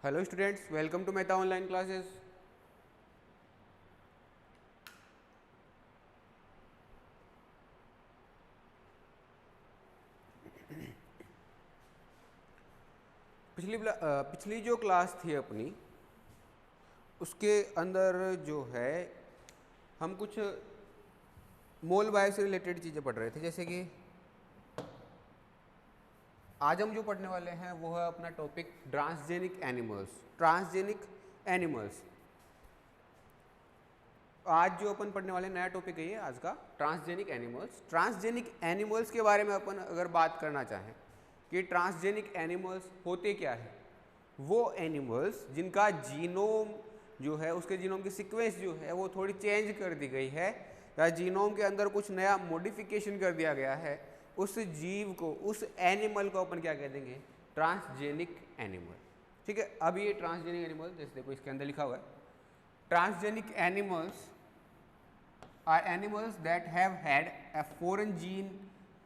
Hello students, welcome to Mehta online classes. पिछली जो class थी अपनी, उसके अंदर जो है हम कुछ मोल बायो से रिलेटेड चीज़ें पढ़ रहे थे। जैसे कि आज हम जो पढ़ने वाले हैं वो है अपना topic transgenic animals. Transgenic animals आज जो अपन पढ़ने वाले नया टॉपिक है ये आज का, ट्रांसजेनिक एनिमल्स। ट्रांसजेनिक एनिमल्स के बारे में अपन अगर बात करना चाहें कि ट्रांसजेनिक एनिमल्स होते क्या है, वो एनिमल्स जिनका जीनोम जो है, उसके जीनोम की सीक्वेंस जो है वो थोड़ी चेंज कर दी गई है या जीनोम के अंदर कुछ नया मॉडिफिकेशन कर दिया गया है, उस जीव को, उस एनिमल को अपन क्या कह देंगे? Transgenic animal. ठीक है। अब ये ट्रांसजेनिक एनिमल, जैसे देखो इसके अंदर लिखा हुआ है, transgenic animals are animals that have had a foreign gene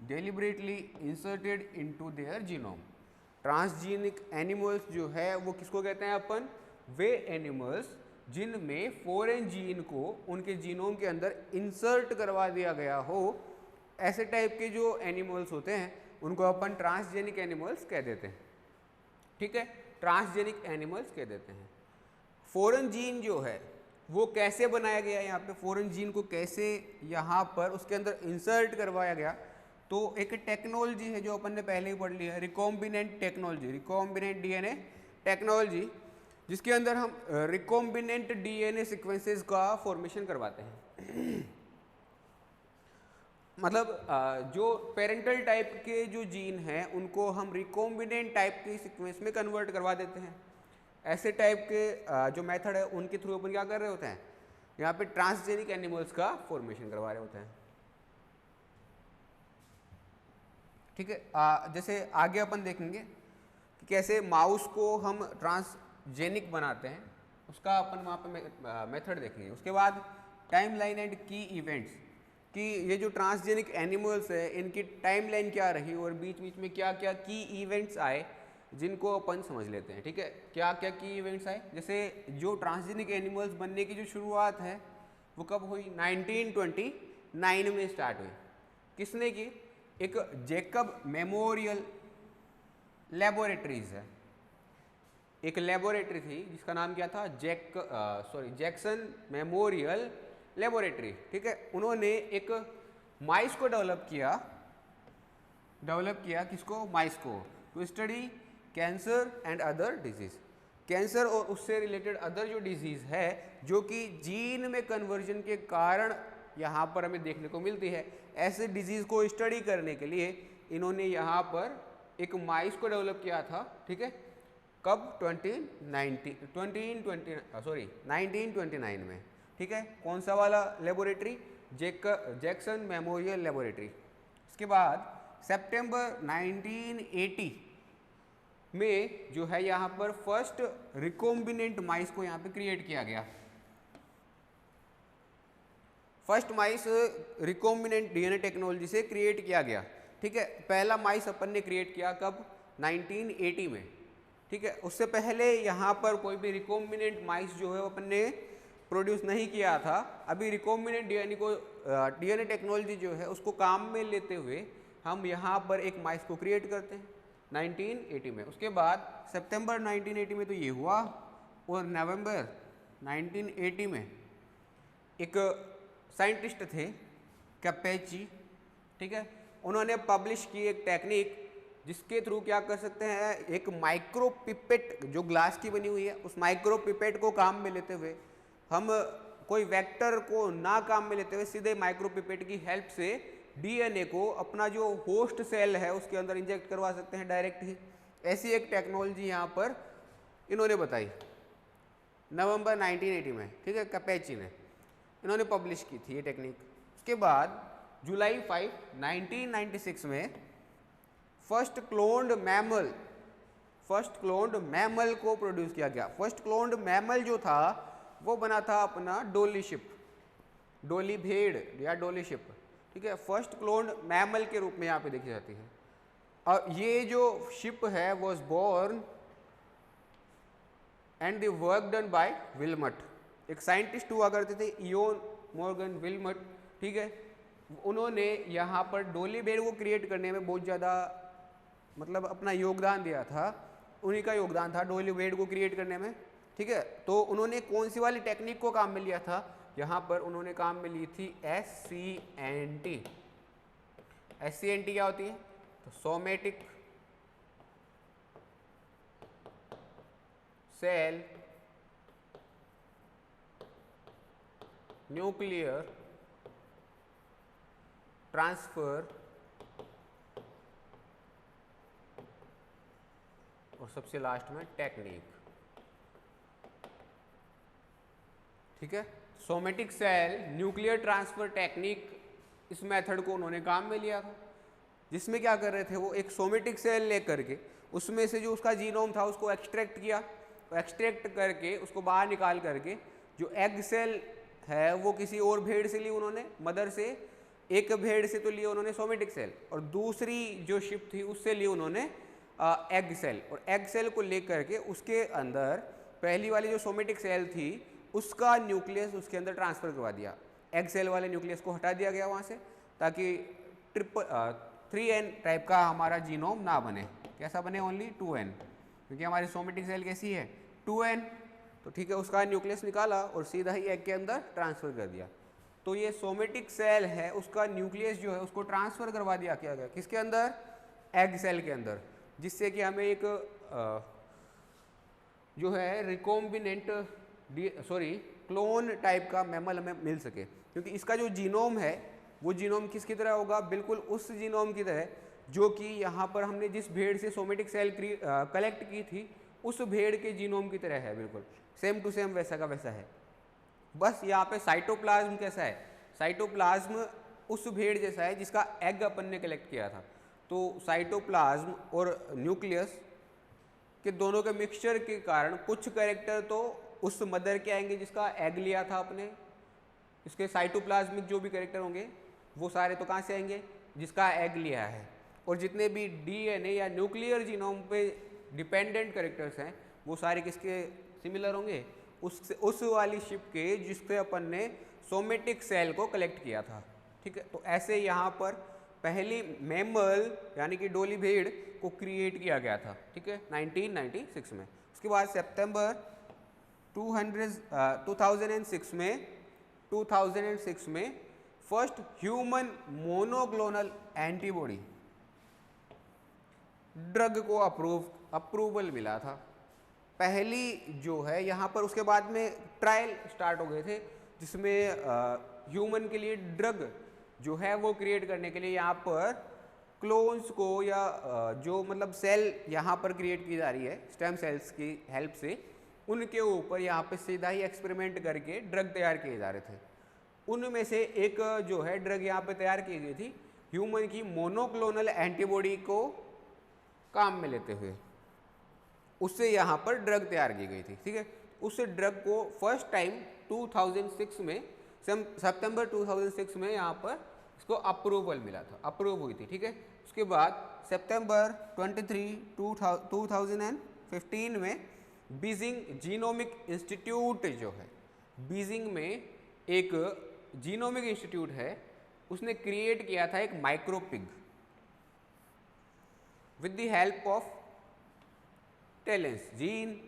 deliberately inserted into their genome। Transgenic animals जो है वो किसको कहते हैं अपन? वे एनिमल्स जिनमें फॉरेन जीन को उनके जीनोम के अंदर इंसर्ट करवा दिया गया हो, ऐसे टाइप के जो एनिमल्स होते हैं उनको अपन ट्रांसजेनिक एनिमल्स कह देते हैं। ठीक है, ट्रांसजेनिक एनिमल्स कह देते हैं। फॉरेन जीन जो है वो कैसे बनाया गया, यहाँ पे फॉरेन जीन को कैसे यहाँ पर उसके अंदर इंसर्ट करवाया गया, तो एक टेक्नोलॉजी है जो अपन ने पहले ही पढ़ ली है, recombinant technology, recombinant DNA technology, जिसके अंदर हम रिकॉम्बिनेंट डीएनए सीक्वेंसेस का फॉर्मेशन करवाते हैं। मतलब जो पेरेंटल टाइप के जो जीन हैं उनको हम रिकॉम्बिनेंट टाइप की सीक्वेंस में कन्वर्ट करवा देते हैं। ऐसे टाइप के जो मेथड है उनके थ्रू अपन क्या कर रहे होते हैं, यहाँ पे ट्रांसजेनिक एनिमल्स का फॉर्मेशन करवा रहे होते हैं। ठीक है। जैसे आगे अपन देखेंगे कि कैसे माउस को हम ट्रांसजेनिक बनाते हैं, उसका अपन वहाँ पे मेथड देखेंगे। उसके बाद टाइमलाइन एंड की इवेंट्स, कि ये जो ट्रांसजेनिक एनिमल्स है इनकी टाइमलाइन क्या रही और बीच बीच में क्या क्या की इवेंट्स आए, जिनको अपन समझ लेते हैं। ठीक है, क्या क्या की इवेंट्स आए। जैसे जो ट्रांसजेनिक एनिमल्स बनने की जो शुरुआत है वो कब हुई? 1929 में स्टार्ट हुई। किसने की? एक जैकब मेमोरियल लेबोरेटरीज है, एक लेबोरेटरी थी जिसका नाम क्या था? Jackson memorial laboratory. ठीक है, उन्होंने एक माइस को डेवलप किया किसको? माइस को, to study cancer and other disease. Cancer और उससे रिलेटेड अदर जो डिजीज है जो कि जीन में कन्वर्जन के कारण यहाँ पर हमें देखने को मिलती है, ऐसे डिजीज को स्टडी करने के लिए इन्होंने यहाँ पर एक माइस को डेवलप किया था। ठीक है, कब? 1929 में। ठीक है, कौन सा वाला लेबोरेटरी? Jackson memorial laboratory. इसके बाद सितंबर 1980 में जो है यहाँ पर फर्स्ट रिकॉम्बिनेंट माइस को यहाँ पे क्रिएट किया गया। फर्स्ट माइस रिकॉम्बिनेंट डीएनए टेक्नोलॉजी से क्रिएट किया गया। ठीक है, पहला माइस अपन ने क्रिएट किया कब? 1980 में। ठीक है, उससे पहले यहाँ पर कोई भी रिकॉम्बिनेंट माइस जो है अपन ने प्रोड्यूस नहीं किया था। अभी रिकॉम्बिनेंट डीएनए टेक्नोलॉजी जो है उसको काम में लेते हुए हम यहाँ पर एक माइस को क्रिएट करते हैं 1980 में। उसके बाद सितंबर 1980 में तो ये हुआ, और नवंबर 1980 में एक साइंटिस्ट थे कैपेची, ठीक है, उन्होंने पब्लिश की एक टेक्निक जिसके थ्रू क्या कर सकते हैं, एक माइक्रो पिपेट जो ग्लास की बनी हुई है, उस माइक्रो पिपेट को काम में लेते हुए हम कोई वेक्टर को ना काम में लेते हुए सीधे माइक्रो पिपेट की हेल्प से डीएनए को अपना जो होस्ट सेल है उसके अंदर इंजेक्ट करवा सकते हैं डायरेक्ट ही। ऐसी एक टेक्नोलॉजी यहाँ पर इन्होंने बताई नवंबर 1980 में। ठीक है, कैपेची ने इन्होंने पब्लिश की थी ये टेक्निक। उसके बाद जुलाई 5, 1996 में फर्स्ट क्लोन्ड मैमल को प्रोड्यूस किया गया। फर्स्ट क्लोन्ड मैमल जो था वो बना था अपना डोली शिप, डोली भेड़ या डोली शिप। ठीक है, फर्स्ट क्लोन्ड मैमल के रूप में यहाँ पे देखी जाती है। और ये जो शिप है was born and the work done by Wilmot. एक साइंटिस्ट हुआ करते थे इयोन मॉर्गन विल्मट, ठीक है। उन्होंने यहाँ पर डोली बेड को क्रिएट करने में बहुत ज़्यादा मतलब अपना योगदान दिया था, उन्हीं का योगदान था डोली बेड को क्रिएट करने में, ठीक है। तो उन्होंने कौन सी वाली टेक्निक को काम में लिया था, यहाँ पर उन्होंने काम में ली थी SCNT। SCNT क्या होती है, तो सोमेटिक सेल न्यूक्लियर ट्रांसफर और सबसे लास्ट में टेक्निक, ठीक है। Somatic cell nuclear transfer technique, इस मेथड को उन्होंने काम में लिया था, जिसमें क्या कर रहे थे वो एक सोमेटिक सेल लेकर के उसमें से जो उसका जीनोम था उसको एक्सट्रैक्ट किया, तो एक्सट्रैक्ट करके उसको बाहर निकाल करके जो एग सेल है वो किसी और भेड़ से ली उन्होंने, मदर से एक भेड़ से तो लिए उन्होंने सोमेटिक सेल, और दूसरी जो शिप थी उससे ली उन्होंने एग सेल, और एग सेल को लेकर के उसके अंदर पहली वाली जो सोमेटिक सेल थी उसका न्यूक्लियस उसके अंदर ट्रांसफ़र करवा दिया। एग सेल वाले न्यूक्लियस को हटा दिया गया वहाँ से, ताकि 3N टाइप का हमारा जीनोम ना बने। कैसा बने, ओनली 2N, क्योंकि हमारी सोमेटिक सेल कैसी है 2N, तो ठीक है। उसका न्यूक्लियस निकाला और सीधा ही एग के अंदर ट्रांसफ़र कर दिया। तो ये सोमेटिक सेल है, उसका न्यूक्लियस जो है उसको ट्रांसफ़र करवा दिया किया गया किसके अंदर, एग सेल के अंदर, जिससे कि हमें एक जो है रिकॉम्बिनेंट क्लोन टाइप का मैमल हमें मिल सके, क्योंकि इसका जो जीनोम है वो जीनोम किसकी तरह होगा, बिल्कुल उस जीनोम की तरह जो कि यहाँ पर हमने जिस भेड़ से सोमेटिक सेल कलेक्ट की थी उस भेड़ के जीनोम की तरह है, बिल्कुल सेम टू सेम वैसा का वैसा है। बस यहाँ पे साइटोप्लाज्म कैसा है, साइटोप्लाज्म उस भेड़ जैसा है जिसका एग अपन ने कलेक्ट किया था। तो साइटोप्लाज्म और न्यूक्लियस के दोनों के मिक्सचर के कारण कुछ कैरेक्टर तो उस मदर के आएंगे जिसका एग लिया था अपने, इसके साइटोप्लाज्मिक जो भी कैरेक्टर होंगे वो सारे तो कहाँ से आएंगे, जिसका एग लिया है। और जितने भी DNA या न्यूक्लियर जीनोम पे डिपेंडेंट कैरेक्टर्स हैं वो सारे किसके सिमिलर होंगे, उस वाली शिप के जिससे अपन ने सोमेटिक सेल को कलेक्ट किया था, ठीक है। तो ऐसे यहाँ पर पहली मैमल यानी कि डोली भेड़ को क्रिएट किया गया था, ठीक है, 1996 में। उसके बाद सितंबर 2006 में first human monoclonal antibody drug को अप्रूवल मिला था पहली जो है यहाँ पर। उसके बाद में ट्रायल स्टार्ट हो गए थे जिसमें ह्यूमन के लिए ड्रग जो है वो क्रिएट करने के लिए यहाँ पर क्लोन्स को या जो मतलब सेल यहाँ पर क्रिएट की जा रही है स्टेम सेल्स की हेल्प से, उनके ऊपर यहाँ पे सीधा ही एक्सपेरिमेंट करके ड्रग तैयार किए जा रहे थे। उनमें से एक जो है ड्रग यहाँ पे तैयार की गई थी ह्यूमन की मोनोक्लोनल एंटीबॉडी को काम में लेते हुए, उससे यहाँ पर ड्रग तैयार की गई थी, ठीक है। उस ड्रग को फर्स्ट टाइम 2006 में सितंबर 2006 में यहाँ पर इसको अप्रूवल मिला था, अप्रूव हुई थी, ठीक है। उसके बाद सितंबर 23, 2015 में बीजिंग जीनोमिक इंस्टीट्यूट जो है, बीजिंग में एक जीनोमिक इंस्टीट्यूट है, उसने क्रिएट किया था एक micropig with the help of talens gene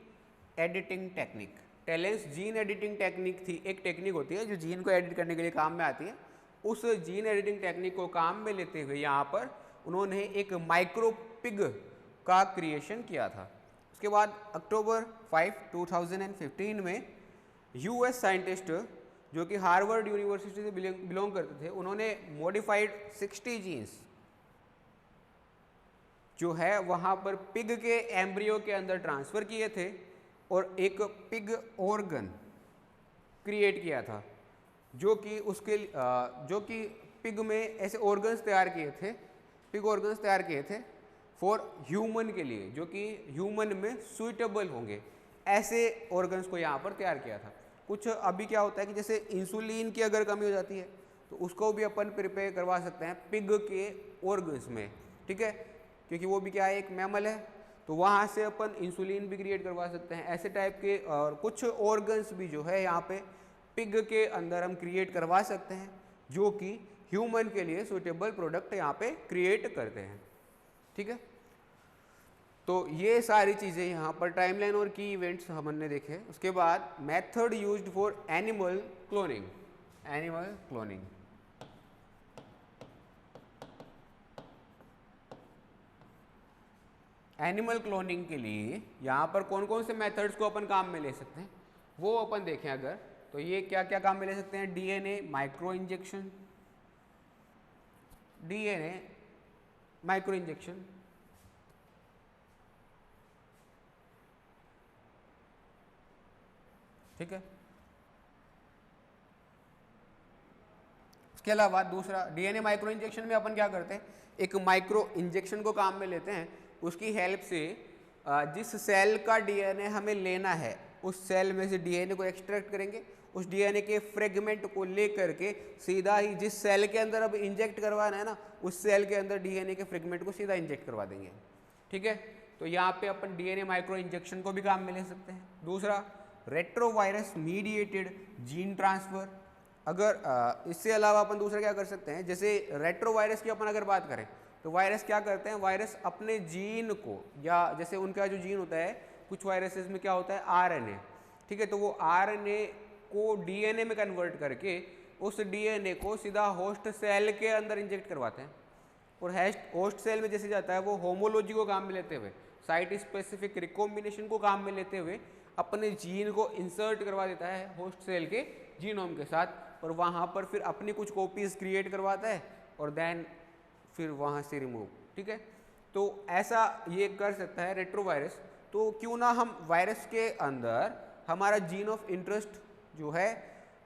editing technique. Talens gene editing technique थी, एक टेक्निक होती है जो जीन को एडिट करने के लिए काम में आती है। उस जीन एडिटिंग टेक्निक को काम में लेते हुए यहाँ पर उन्होंने एक माइक्रोपिग का क्रिएशन किया था। उसके बाद अक्टूबर 5, 2015 में US साइंटिस्ट जो कि हार्वर्ड यूनिवर्सिटी से बिलोंग करते थे, उन्होंने मॉडिफाइड 60 जीन्स जो है वहाँ पर पिग के एम्ब्रियो के अंदर ट्रांसफ़र किए थे और एक पिग ऑर्गन क्रिएट किया था जो कि पिग में ऐसे ऑर्गन्स तैयार किए थे, पिग ऑर्गन्स तैयार किए थे फॉर ह्यूमन के लिए, जो कि ह्यूमन में सुइटेबल होंगे, ऐसे ऑर्गन्स को यहाँ पर तैयार किया था। कुछ अभी क्या होता है कि जैसे इंसुलिन की अगर कमी हो जाती है तो उसको भी अपन प्रिपेयर करवा सकते हैं पिग के ऑर्गन्स में, ठीक है, क्योंकि वो भी क्या है, एक मैमल है। तो वहाँ से अपन इंसुलिन भी क्रिएट करवा सकते हैं। ऐसे टाइप के और कुछ ऑर्गन्स भी जो है यहाँ पे पिग के अंदर हम क्रिएट करवा सकते हैं, जो कि ह्यूमन के लिए सूटेबल प्रोडक्ट यहाँ पे क्रिएट करते हैं। ठीक है, तो ये सारी चीज़ें यहाँ पर टाइमलाइन और की इवेंट्स हमने देखे। उसके बाद method used for animal cloning. Animal cloning, animal cloning के लिए यहाँ पर कौन कौन से मेथड्स को अपन काम में ले सकते हैं वो अपन देखें अगर, तो ये क्या क्या काम में ले सकते हैं। DNA micro injection, DNA micro injection, ठीक है। इसके अलावा दूसरा डीएनए माइक्रो इंजेक्शन में अपन क्या करते हैं, एक माइक्रो इंजेक्शन को काम में लेते हैं, उसकी हेल्प से जिस सेल का डीएनए हमें लेना है उस सेल में से डीएनए को एक्सट्रैक्ट करेंगे, उस डीएनए के फ्रेगमेंट को लेकर के सीधा ही जिस सेल के अंदर अब इंजेक्ट करवाना है ना, उस सेल के अंदर डीएनए के फ्रेगमेंट को सीधा इंजेक्ट करवा देंगे। ठीक है, तो यहाँ पे अपन डीएनए माइक्रो इंजेक्शन को भी काम में ले सकते हैं। दूसरा रेट्रोवायरस मीडिएटेड जीन ट्रांसफर। अगर इससे अलावा अपन दूसरा क्या कर सकते हैं, जैसे रेट्रोवायरस की अपन अगर बात करें तो वायरस क्या करते हैं, वायरस अपने जीन को, या जैसे उनका जो जीन होता है, कुछ वायरसेस में क्या होता है आरएनए, ठीक है, तो वो आरएनए को डीएनए में कन्वर्ट करके उस डीएनए को सीधा होस्ट सेल के अंदर इंजेक्ट करवाते हैं, और होस्ट सेल में जैसे जाता है वो होमोलॉजी को काम में लेते हुए, साइट स्पेसिफिक रिकॉम्बिनेशन को काम में लेते हुए अपने जीन को इंसर्ट करवा देता है होस्ट सेल के जीनोम के साथ, और वहाँ पर फिर अपनी कुछ कॉपीज क्रिएट करवाता है और देन फिर वहाँ से रिमूव। ठीक है, तो ऐसा ये कर सकता है रेट्रोवायरस। तो क्यों ना हम वायरस के अंदर हमारा जीन ऑफ इंटरेस्ट जो है,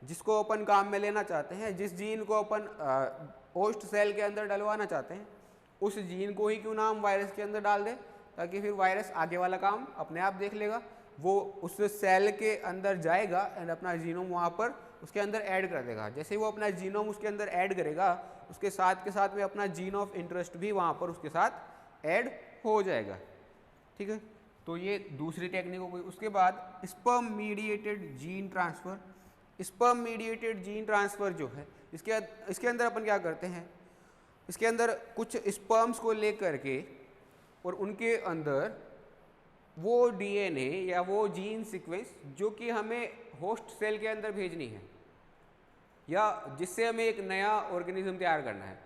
जिसको अपन काम में लेना चाहते हैं, जिस जीन को अपन होस्ट सेल के अंदर डलवाना चाहते हैं, उस जीन को ही क्यों ना हम वायरस के अंदर डाल दें, ताकि फिर वायरस आगे वाला काम अपने आप देख लेगा, वो उस सेल के अंदर जाएगा एंड अपना जीनोम वहाँ पर उसके अंदर ऐड कर देगा। जैसे वो अपना जीनोम उसके अंदर ऐड करेगा, उसके साथ के साथ में अपना जीन ऑफ इंटरेस्ट भी वहाँ पर उसके साथ ऐड हो जाएगा। ठीक है, तो ये दूसरी टेक्निक हो गई। उसके बाद sperm mediated gene transfer. Sperm mediated gene transfer जो है, इसके अंदर अपन क्या करते हैं, इसके अंदर कुछ स्पर्म्स को लेकर के और उनके अंदर वो डीएनए या वो जीन सीक्वेंस जो कि हमें होस्ट सेल के अंदर भेजनी है, या जिससे हमें एक नया ऑर्गेनिज्म तैयार करना है,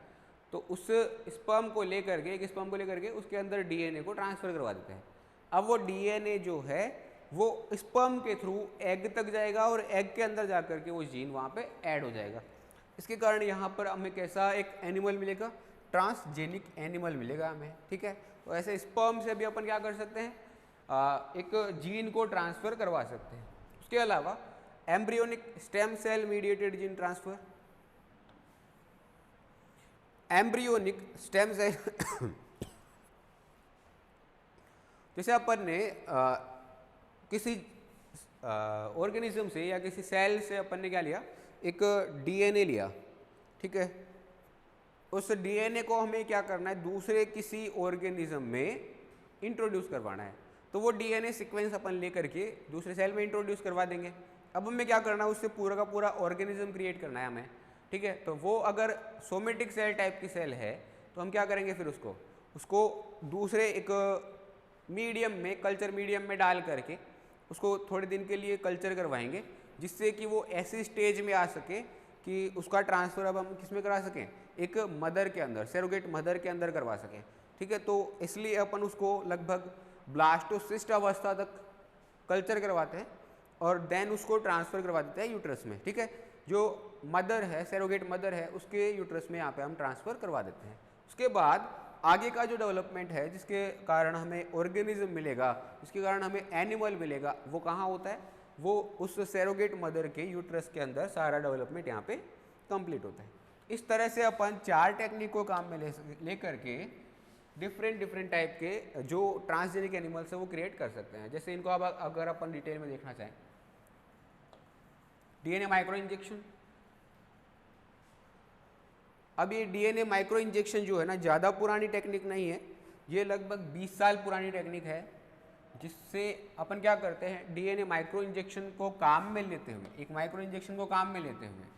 तो उस स्पर्म को लेकर के, एक स्पर्म को लेकर के उसके अंदर डीएनए को ट्रांसफ़र करवा देते हैं। अब वो डीएनए जो है वो स्पर्म के थ्रू एग तक जाएगा और एग के अंदर जा कर के वो जीन वहाँ पे ऐड हो जाएगा। इसके कारण यहाँ पर हमें कैसा एक एनिमल मिलेगा, ट्रांसजेनिक एनिमल मिलेगा हमें। ठीक है, तो ऐसे स्पर्म से भी अपन क्या कर सकते हैं, एक जीन को ट्रांसफ़र करवा सकते हैं। उसके अलावा embryonic stem cell mediated gene transfer. Embryonic stem cell जैसे अपन ने किसी ऑर्गेनिज्म से या किसी सेल से अपन ने क्या लिया, एक डीएनए लिया। ठीक है, उस डीएनए को हमें क्या करना है, दूसरे किसी ऑर्गेनिज्म में इंट्रोड्यूस करवाना है। तो वो डीएनए सीक्वेंस अपन लेकर के दूसरे सेल में इंट्रोड्यूस करवा देंगे। अब हमें क्या करना है, उससे पूरा का पूरा ऑर्गेनिज्म क्रिएट करना है हमें। ठीक है, तो वो अगर सोमेटिक सेल टाइप की सेल है तो हम क्या करेंगे, फिर उसको दूसरे एक मीडियम में, कल्चर मीडियम में डाल करके उसको थोड़े दिन के लिए कल्चर करवाएंगे, जिससे कि वो ऐसी स्टेज में आ सके कि उसका ट्रांसफ़र अब हम किस में करा सकें, एक मदर के अंदर, सरोगेट मदर के अंदर करवा सकें। ठीक है, तो इसलिए अपन उसको लगभग ब्लास्टोसिस्ट अवस्था तक कल्चर करवाते हैं और देन उसको ट्रांसफ़र करवा देते हैं यूट्रस में। ठीक है, जो मदर है, सरोगेट मदर है, उसके यूट्रस में यहाँ पे हम ट्रांसफ़र करवा देते हैं। उसके बाद आगे का जो डेवलपमेंट है, जिसके कारण हमें ऑर्गेनिज्म मिलेगा, जिसके कारण हमें एनिमल मिलेगा, वो कहाँ होता है, वो उस सरोगेट मदर के यूट्रस के अंदर सारा डेवलपमेंट यहाँ पे कंप्लीट होता है। इस तरह से अपन 4 टेक्निक को काम में ले करके डिफरेंट टाइप के जो ट्रांसजेनिक एनिमल्स है वो क्रिएट कर सकते हैं। जैसे इनको अब अगर अपन डिटेल में देखना चाहें, डीएनए माइक्रो इंजेक्शन। अब ये डीएनए माइक्रो इंजेक्शन जो है ना, ज़्यादा पुरानी टेक्निक नहीं है, ये लगभग 20 साल पुरानी टेक्निक है, जिससे अपन क्या करते हैं, डीएनए माइक्रो इंजेक्शन को काम में लेते हुए, एक माइक्रो इंजेक्शन को काम में लेते हुए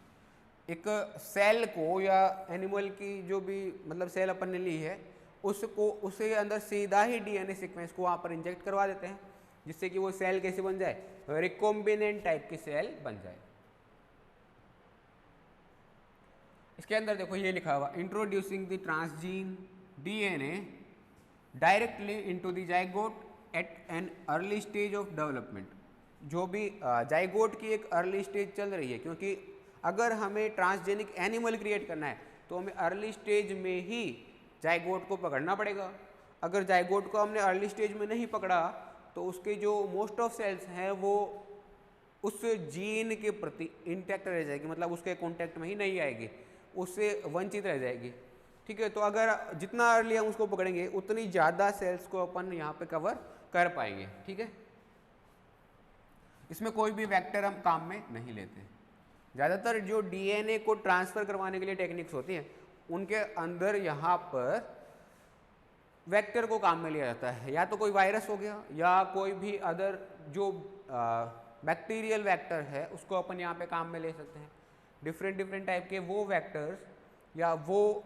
एक सेल को या एनिमल की जो भी मतलब सेल अपन ने ली है उसको, उसके अंदर सीधा ही डीएनए सीक्वेंस को वहाँ पर इंजेक्ट करवा देते हैं, जिससे कि वो सेल कैसे बन जाए, रिकॉम्बिनेंट टाइप की सेल बन जाए। इसके अंदर देखो ये लिखा हुआ, introducing the transgene DNA directly into the zygote at an early stage of development. जो भी जाइगोट की एक अर्ली स्टेज चल रही है, क्योंकि अगर हमें ट्रांसजेनिक एनिमल क्रिएट करना है तो हमें अर्ली स्टेज में ही जाइगोट को पकड़ना पड़ेगा। अगर जाइगोट को हमने अर्ली स्टेज में नहीं पकड़ा तो उसके जो मोस्ट ऑफ सेल्स हैं वो उस जीन के प्रति इंटैक्ट रह जाएगी, मतलब उसके कॉन्टैक्ट में ही नहीं आएगी, उससे वंचित रह जाएगी। ठीक है, तो अगर जितना अर्ली हम उसको पकड़ेंगे उतनी ज़्यादा सेल्स को अपन यहाँ पे कवर कर पाएंगे। ठीक है, इसमें कोई भी वेक्टर हम काम में नहीं लेते। ज़्यादातर जो डीएनए को ट्रांसफ़र करवाने के लिए टेक्निक्स होती हैं उनके अंदर यहाँ पर वेक्टर को काम में लिया जाता है, या तो कोई वायरस हो गया या कोई भी अदर जो बैक्टीरियल वेक्टर है उसको अपन यहाँ पे काम में ले सकते हैं। डिफरेंट डिफरेंट टाइप के वो वेक्टर्स या वो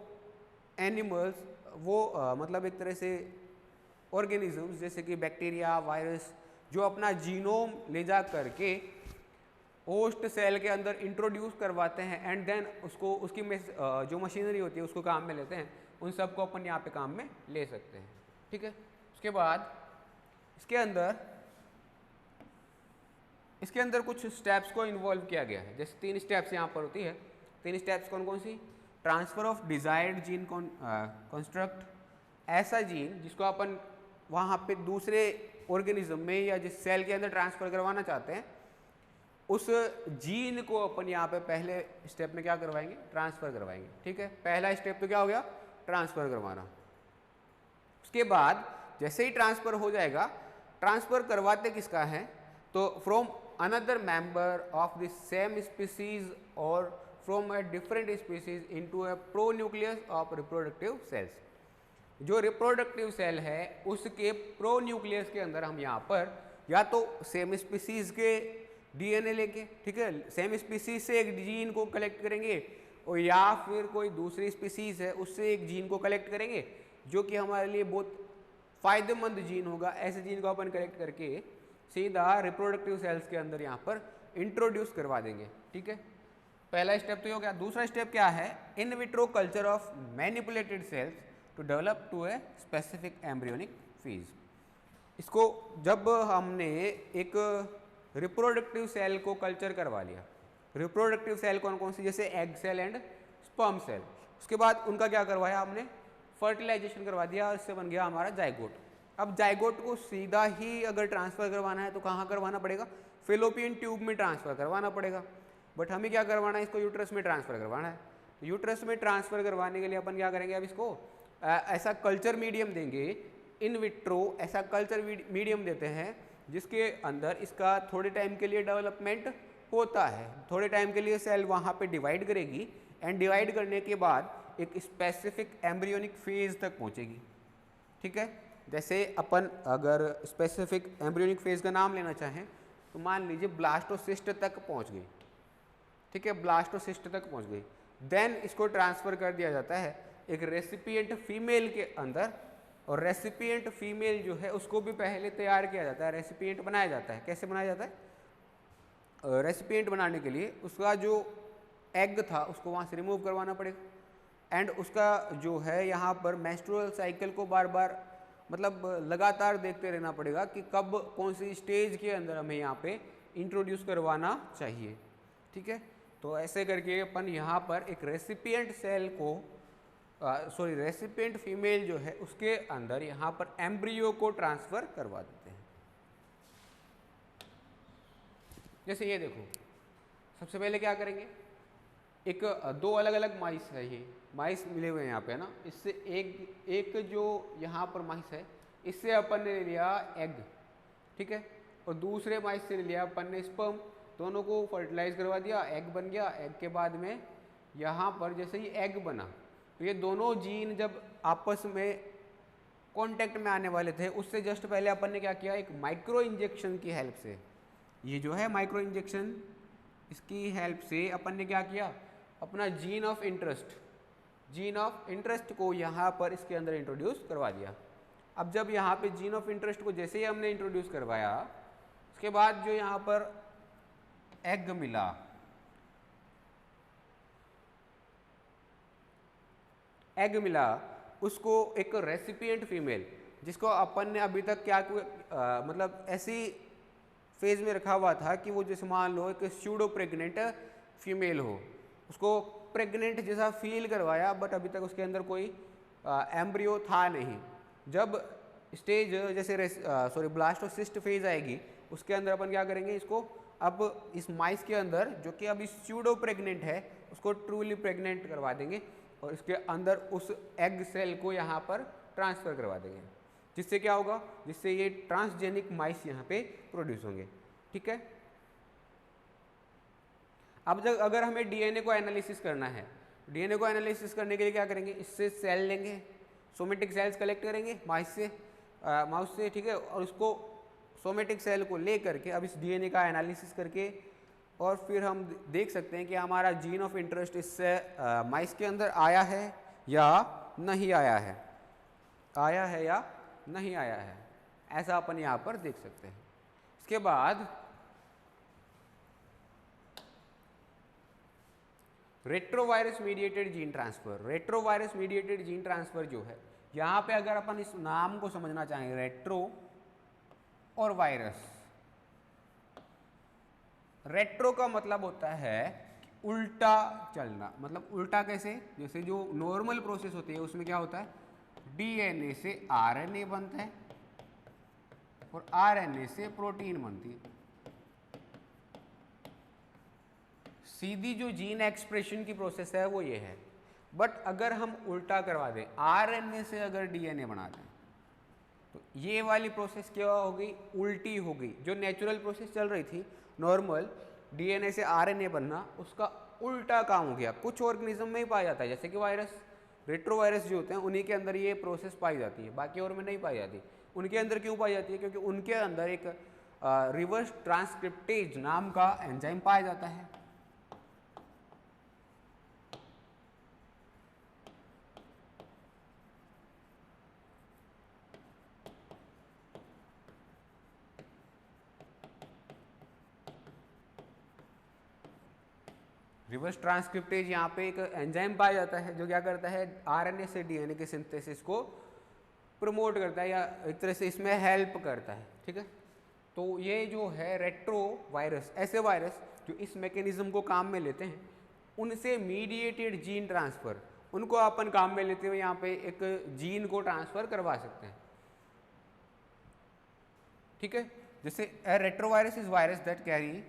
एनिमल्स, वो मतलब एक तरह से ऑर्गेनिजम्स जैसे कि बैक्टीरिया, वायरस, जो अपना जीनोम ले जा करके होस्ट सेल के अंदर इंट्रोड्यूस करवाते हैं एंड देन उसको उसकी जो मशीनरी होती है उसको काम में लेते हैं, उन सब को अपन यहाँ पे काम में ले सकते हैं। ठीक है, उसके बाद इसके अंदर कुछ स्टेप्स को इन्वॉल्व किया गया है। जैसे 3 स्टेप्स यहाँ पर होती है। 3 स्टेप्स कौन कौन सी? Transfer of desired gene construct, ऐसा जीन जिसको अपन वहाँ पे दूसरे ऑर्गेनिज्म में या जिस सेल के अंदर ट्रांसफ़र करवाना चाहते हैं उस जीन को अपन यहाँ पे पहले स्टेप में क्या करवाएंगे, ट्रांसफ़र करवाएंगे। ठीक है, पहला स्टेप तो क्या हो गया, ट्रांसफ़र करवाना। उसके बाद जैसे ही ट्रांसफ़र हो जाएगा, ट्रांसफ़र करवाते किसका है, तो from another member of the same species और from a different species into a pronucleus of reproductive cells. जो रिप्रोडक्टिव सेल है उसके प्रोन्यूक्लियस के अंदर हम यहाँ पर या तो सेम स्पीसीज के डीएनए लेके, ठीक है, सेम स्पीसीज से एक जीन को कलेक्ट करेंगे और या फिर कोई दूसरी स्पीसीज है उससे एक जीन को कलेक्ट करेंगे जो कि हमारे लिए बहुत फायदेमंद जीन होगा। ऐसे जीन को अपन कलेक्ट करके सीधा रिप्रोडक्टिव सेल्स के अंदर यहाँ पर इंट्रोड्यूस करवा देंगे। ठीक है, पहला स्टेप तो ये हो गया। दूसरा स्टेप क्या है, in vitro culture of manipulated cells to develop to a specific embryonic phase. इसको जब हमने एक रिप्रोडक्टिव सेल को कल्चर करवा लिया, रिप्रोडक्टिव सेल कौन कौन सी, जैसे egg cell and sperm cell, उसके बाद उनका क्या करवाया हमने, फर्टिलाइजेशन करवा दिया और इससे बन गया हमारा जाइगोट। अब जाइगोट को सीधा ही अगर ट्रांसफ़र करवाना है तो कहाँ करवाना पड़ेगा, फेलोपियन ट्यूब में ट्रांसफ़र करवाना पड़ेगा। बट हमें क्या करवाना है, इसको यूट्रस में ट्रांसफ़र करवाना है। तो यूट्रस में ट्रांसफ़र करवाने के लिए अपन क्या करेंगे, अब इसको ऐसा कल्चर मीडियम देंगे, इन विट्रो ऐसा कल्चर मीडियम देते हैं जिसके अंदर इसका थोड़े टाइम के लिए डेवलपमेंट होता है। थोड़े टाइम के लिए सेल वहाँ पे डिवाइड करेगी एंड डिवाइड करने के बाद एक स्पेसिफिक एम्ब्रियोनिक फेज तक पहुँचेगी। ठीक है, जैसे अपन अगर स्पेसिफिक एम्ब्रियोनिक फेज का नाम लेना चाहें तो मान लीजिए ब्लास्टोसिस्ट तक पहुँच गई। ठीक है, ब्लास्टोसिस्ट तक पहुँच गई, देन इसको ट्रांसफ़र कर दिया जाता है एक रेसिपिएंट फीमेल के अंदर, और रेसिपिएंट फीमेल जो है उसको भी पहले तैयार किया जाता है, रेसिपिएंट बनाया जाता है। कैसे बनाया जाता है, रेसिपिएंट बनाने के लिए उसका जो एग था उसको वहाँ से रिमूव करवाना पड़ेगा एंड उसका जो है यहाँ पर मेंस्ट्रुअल साइकिल को बार बार मतलब लगातार देखते रहना पड़ेगा कि कब कौन सी स्टेज के अंदर हमें यहाँ पे इंट्रोड्यूस करवाना चाहिए। ठीक है, तो ऐसे करके अपन यहाँ पर एक रेसिपिएंट सेल को रेसिपिएंट फीमेल जो है उसके अंदर यहाँ पर एम्ब्रियो को ट्रांसफ़र करवा देते हैं। जैसे ये देखो, सबसे पहले क्या करेंगे, एक 2 अलग अलग माइस है, ये माइस मिले हुए हैं यहाँ पे ना, इससे एक जो यहाँ पर माइस है इससे अपन ने ले लिया एग, ठीक है, और दूसरे माइस से ले लिया अपन ने स्पर्म। दोनों को फर्टिलाइज करवा दिया, एग बन गया। एग के बाद में यहाँ पर जैसे ही एग बना तो ये दोनों जीन जब आपस में कांटेक्ट में आने वाले थे उससे जस्ट पहले अपन ने क्या किया, एक माइक्रो इंजेक्शन की हेल्प से, ये जो है माइक्रो इंजेक्शन, इसकी हेल्प से अपन ने क्या किया, अपना जीन ऑफ इंटरेस्ट को यहाँ पर इसके अंदर इंट्रोड्यूस करवा दिया। अब जब यहाँ पे जीन ऑफ इंटरेस्ट को जैसे ही हमने इंट्रोड्यूस करवाया, उसके बाद जो यहाँ पर एग मिला, उसको एक रेसिपिएंट फीमेल, जिसको अपन ने अभी तक क्या मतलब ऐसी फेज में रखा हुआ था कि वो जैसे मान लो एक स्यूडो प्रेग्नेंट फीमेल हो, उसको प्रेग्नेंट जैसा फील करवाया, बट अभी तक उसके अंदर कोई एम्ब्रियो था नहीं। जब स्टेज जैसे ब्लास्टोसिस्ट फेज आएगी, उसके अंदर अपन क्या करेंगे, इसको अब इस माइस के अंदर जो कि अभी स्यूडो प्रेग्नेंट है उसको ट्रूली प्रेग्नेंट करवा देंगे और इसके अंदर उस एग सेल को यहाँ पर ट्रांसफ़र करवा देंगे, जिससे क्या होगा, जिससे ये ट्रांसजेनिक माइस यहाँ पे प्रोड्यूस होंगे। ठीक है। अब जब अगर हमें डीएनए को एनालिसिस करना है, डीएनए को एनालिसिस करने के लिए क्या करेंगे, इससे सेल लेंगे, सोमेटिक सेल्स कलेक्ट करेंगे माउस से, ठीक है, और उसको सोमेटिक सेल को ले करके अब इस डीएनए का एनालिसिस करके और फिर हम देख सकते हैं कि हमारा जीन ऑफ इंटरेस्ट इससे माइस के अंदर आया है या नहीं आया है, या नहीं आया है, ऐसा अपन यहाँ पर देख सकते हैं। इसके बाद रेट्रोवायरस मीडिएटेड जीन ट्रांसफर जो है, यहाँ पे अगर अपन इस नाम को समझना चाहें, रेट्रो और वायरस, रेट्रो का मतलब होता है उल्टा चलना, मतलब उल्टा कैसे, जैसे जो नॉर्मल प्रोसेस होती है उसमें क्या होता है, डीएनए से आरएनए बनता है और आरएनए से प्रोटीन बनती है। सीधी जो जीन एक्सप्रेशन की प्रोसेस है वो ये है। बट अगर हम उल्टा करवा दें, आरएनए से अगर डीएनए बना दें, तो ये वाली प्रोसेस क्या हो गई, उल्टी हो गई। जो नेचुरल प्रोसेस चल रही थी नॉर्मल डीएनए से आरएनए बनना, उसका उल्टा काम हो गया। कुछ ऑर्गेनिज्म में ही पाया जाता है, जैसे कि वायरस, रेट्रोवायरस जो होते हैं उन्हीं के अंदर ये प्रोसेस पाई जाती है, बाकी और में नहीं पाई जाती। उनके अंदर क्यों पाई जाती है, क्योंकि उनके अंदर एक रिवर्स ट्रांसक्रिप्टेज नाम का एंजाइम पाया जाता है। रिवर्स ट्रांसक्रिप्टेज यहाँ पे एक एंजाइम पाया जाता है जो क्या करता है, आरएनए से डीएनए के सिंथेसिस को प्रमोट करता है या एक तरह से इसमें हेल्प करता है। ठीक है, तो ये जो है रेट्रो वायरस, ऐसे वायरस जो इस मैकेनिज्म को काम में लेते हैं, उनसे मीडिएटेड जीन ट्रांसफर, उनको अपन काम में लेते हुए यहाँ पे एक जीन को ट्रांसफर करवा सकते हैं। ठीक है, जैसे retrovirus is virus that carry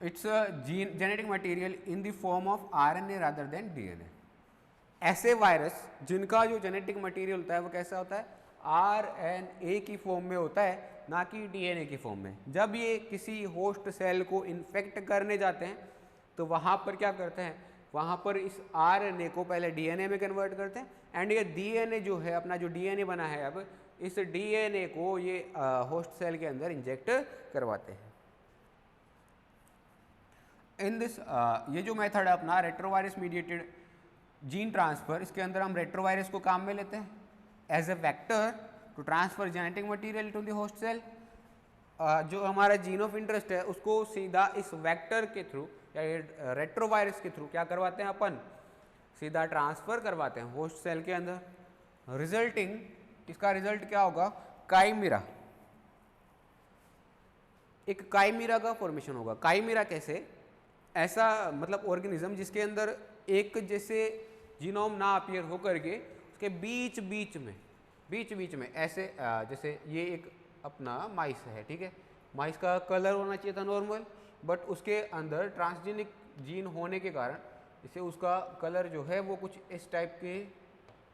it's genetic material in the form of RNA rather than DNA. ऐसे वायरस जिनका जो जेनेटिक मटेरियल होता है वो कैसा होता है, आरएनए की फॉर्म में होता है, ना कि डीएनए की फॉर्म में। जब ये किसी होस्ट सेल को इन्फेक्ट करने जाते हैं तो वहाँ पर क्या करते हैं, वहाँ पर इस आरएनए को पहले डीएनए में कन्वर्ट करते हैं, एंड ये डीएनए जो है, अपना जो डीएनए बना है, अब इस डीएनए को ये होस्ट सेल के अंदर इंजेक्ट करवाते हैं। इन दिस ये जो मेथड है अपना रेट्रोवायरस मीडिएटेड जीन ट्रांसफर, इसके अंदर हम रेट्रोवायरस को काम में लेते हैं as a vector to transfer genetic material to the host cell. जो हमारा जीन ऑफ इंटरेस्ट है उसको सीधा इस वेक्टर के थ्रू या रेट्रोवायरस के थ्रू क्या करवाते हैं, अपन सीधा ट्रांसफर करवाते हैं होस्ट सेल के अंदर। रिजल्टिंग, इसका रिजल्ट क्या होगा, काइमेरा, एक काइमेरा का फॉर्मेशन होगा। काइमेरा कैसे, ऐसा मतलब ऑर्गेनिज्म जिसके अंदर एक जैसे जीनोम ना अपीयर होकर के उसके बीच बीच में ऐसे जैसे ये एक अपना माइस है, ठीक है, माइस का कलर होना चाहिए था नॉर्मल, बट उसके अंदर ट्रांसजेनिक जीन होने के कारण इसे उसका कलर जो है वो कुछ इस टाइप के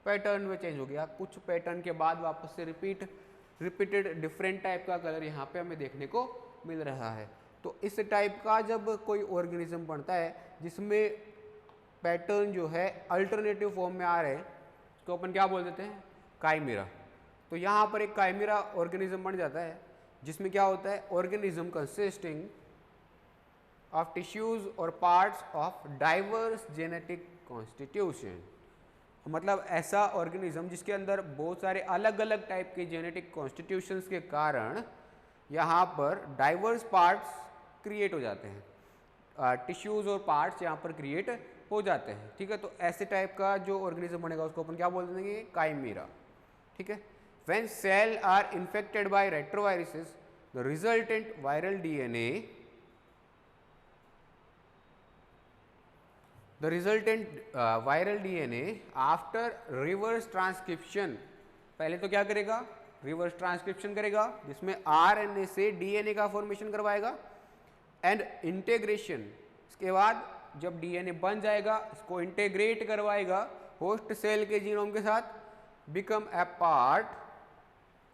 पैटर्न में चेंज हो गया। कुछ पैटर्न के बाद वापस से रिपीटेड डिफरेंट टाइप का कलर यहाँ पे हमें देखने को मिल रहा है। तो इस टाइप का जब कोई ऑर्गेनिज्म बनता है जिसमें पैटर्न जो है अल्टरनेटिव फॉर्म में आ रहे हैं तो अपन क्या बोल देते हैं, काइमेरा। तो यहाँ पर एक काइमेरा ऑर्गेनिज्म बन जाता है जिसमें क्या होता है, ऑर्गेनिज्म कंसिस्टिंग ऑफ टिश्यूज और parts of diverse genetic constitution. मतलब ऐसा ऑर्गेनिज्म जिसके अंदर बहुत सारे अलग अलग टाइप के जेनेटिक कॉन्स्टिट्यूशंस के कारण यहाँ पर डाइवर्स पार्ट्स क्रिएट हो जाते हैं, टिश्यूज और पार्ट्स यहाँ पर क्रिएट हो जाते हैं। ठीक है, तो ऐसे टाइप का जो ऑर्गेनिज्म बनेगा उसको अपन क्या बोल देंगे, काइमेरा। ठीक है, when cell are infected by retroviruses the resultant viral DNA The resultant viral DNA after reverse transcription, पहले तो क्या करेगा, रिवर्स ट्रांसक्रिप्शन करेगा जिसमें RNA से DNA का फॉर्मेशन करवाएगा एंड इंटीग्रेशन। इसके बाद जब DNA बन जाएगा इसको इंटीग्रेट करवाएगा होस्ट सेल के जीनोम के साथ, become a part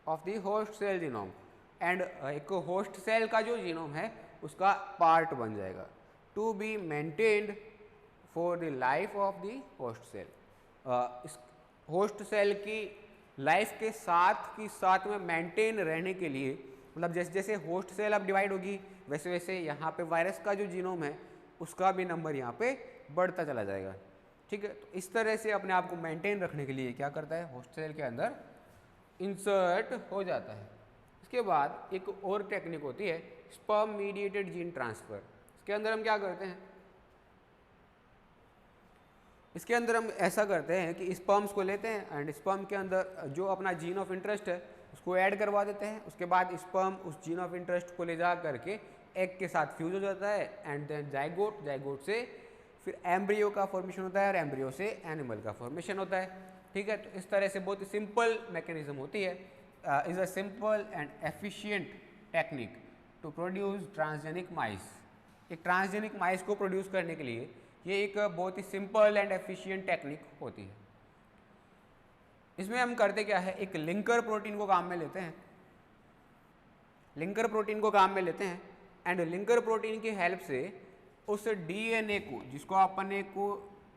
of the host cell genome, and एक होस्ट सेल का जो जीनोम है उसका पार्ट बन जाएगा, to be maintained for the life of the host cell. इस होस्ट सेल की लाइफ के साथ में मेंटेन रहने के लिए, मतलब जैसे जैसे होस्ट सेल अब डिवाइड होगी वैसे वैसे यहाँ पे वायरस का जो जीनोम है उसका भी नंबर यहाँ पे बढ़ता चला जाएगा। ठीक है, तो इस तरह से अपने आप को मेंटेन रखने के लिए क्या करता है, होस्ट सेल के अंदर इंसर्ट हो जाता है। इसके बाद एक और टेक्निक होती है स्पर्म मीडिएटेड जीन ट्रांसफ़र। इसके अंदर हम क्या करते हैं, इसके अंदर हम ऐसा करते हैं कि स्पर्म्स को लेते हैं एंड स्पर्म के अंदर जो अपना जीन ऑफ इंटरेस्ट है उसको ऐड करवा देते हैं। उसके बाद स्पर्म उस जीन ऑफ इंटरेस्ट को ले जा करके एग के साथ फ्यूज हो जाता है एंड देन जाइगोट, जाइगोट से फिर एम्ब्रियो का फॉर्मेशन होता है और एम्ब्रियो से एनिमल का फॉर्मेशन होता है। ठीक है, तो इस तरह से बहुत ही सिंपल मैकेनिज्म होती है, is a simple and efficient technique to produce transgenic mice. एक ट्रांसजेनिक माइस को प्रोड्यूस करने के लिए ये एक बहुत ही सिंपल एंड एफिशिएंट टेक्निक होती है। इसमें हम करते क्या है, एक लिंकर प्रोटीन को काम में लेते हैं, लिंकर प्रोटीन को काम में लेते हैं एंड लिंकर प्रोटीन की हेल्प से उस डीएनए को, जिसको अपने को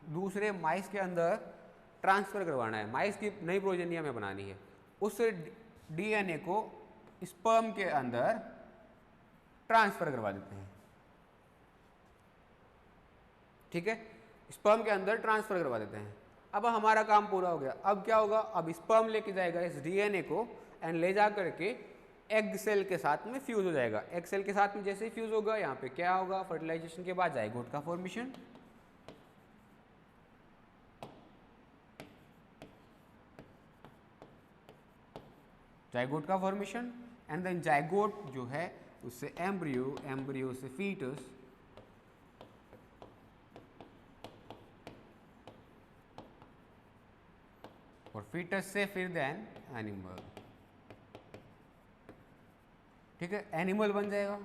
दूसरे माइस के अंदर ट्रांसफ़र करवाना है, माइस की नई प्रोजेनी हमें बनानी है, उस डीएनए को स्पर्म के अंदर ट्रांसफ़र करवा देते हैं। ठीक है, स्पर्म के अंदर ट्रांसफ़र करवा देते हैं। अब हमारा काम पूरा हो गया। अब क्या होगा, अब स्पर्म लेके जाएगा इस डीएनए को एंड ले जा करके एग सेल के साथ में फ्यूज़ हो जाएगा। एग सेल के साथ में जैसे ही फ्यूज़ होगा यहाँ पे क्या होगा, फर्टिलाइजेशन के बाद जाइगोट का फॉर्मेशन, जाइगोट का फॉर्मेशन एंड देन जाइगोट जो है उससे एम्ब्रियो, एम्ब्रियो से फीटस, और फीटस से फिर देन एनिमल। ठीक है, एनिमल बन जाएगा।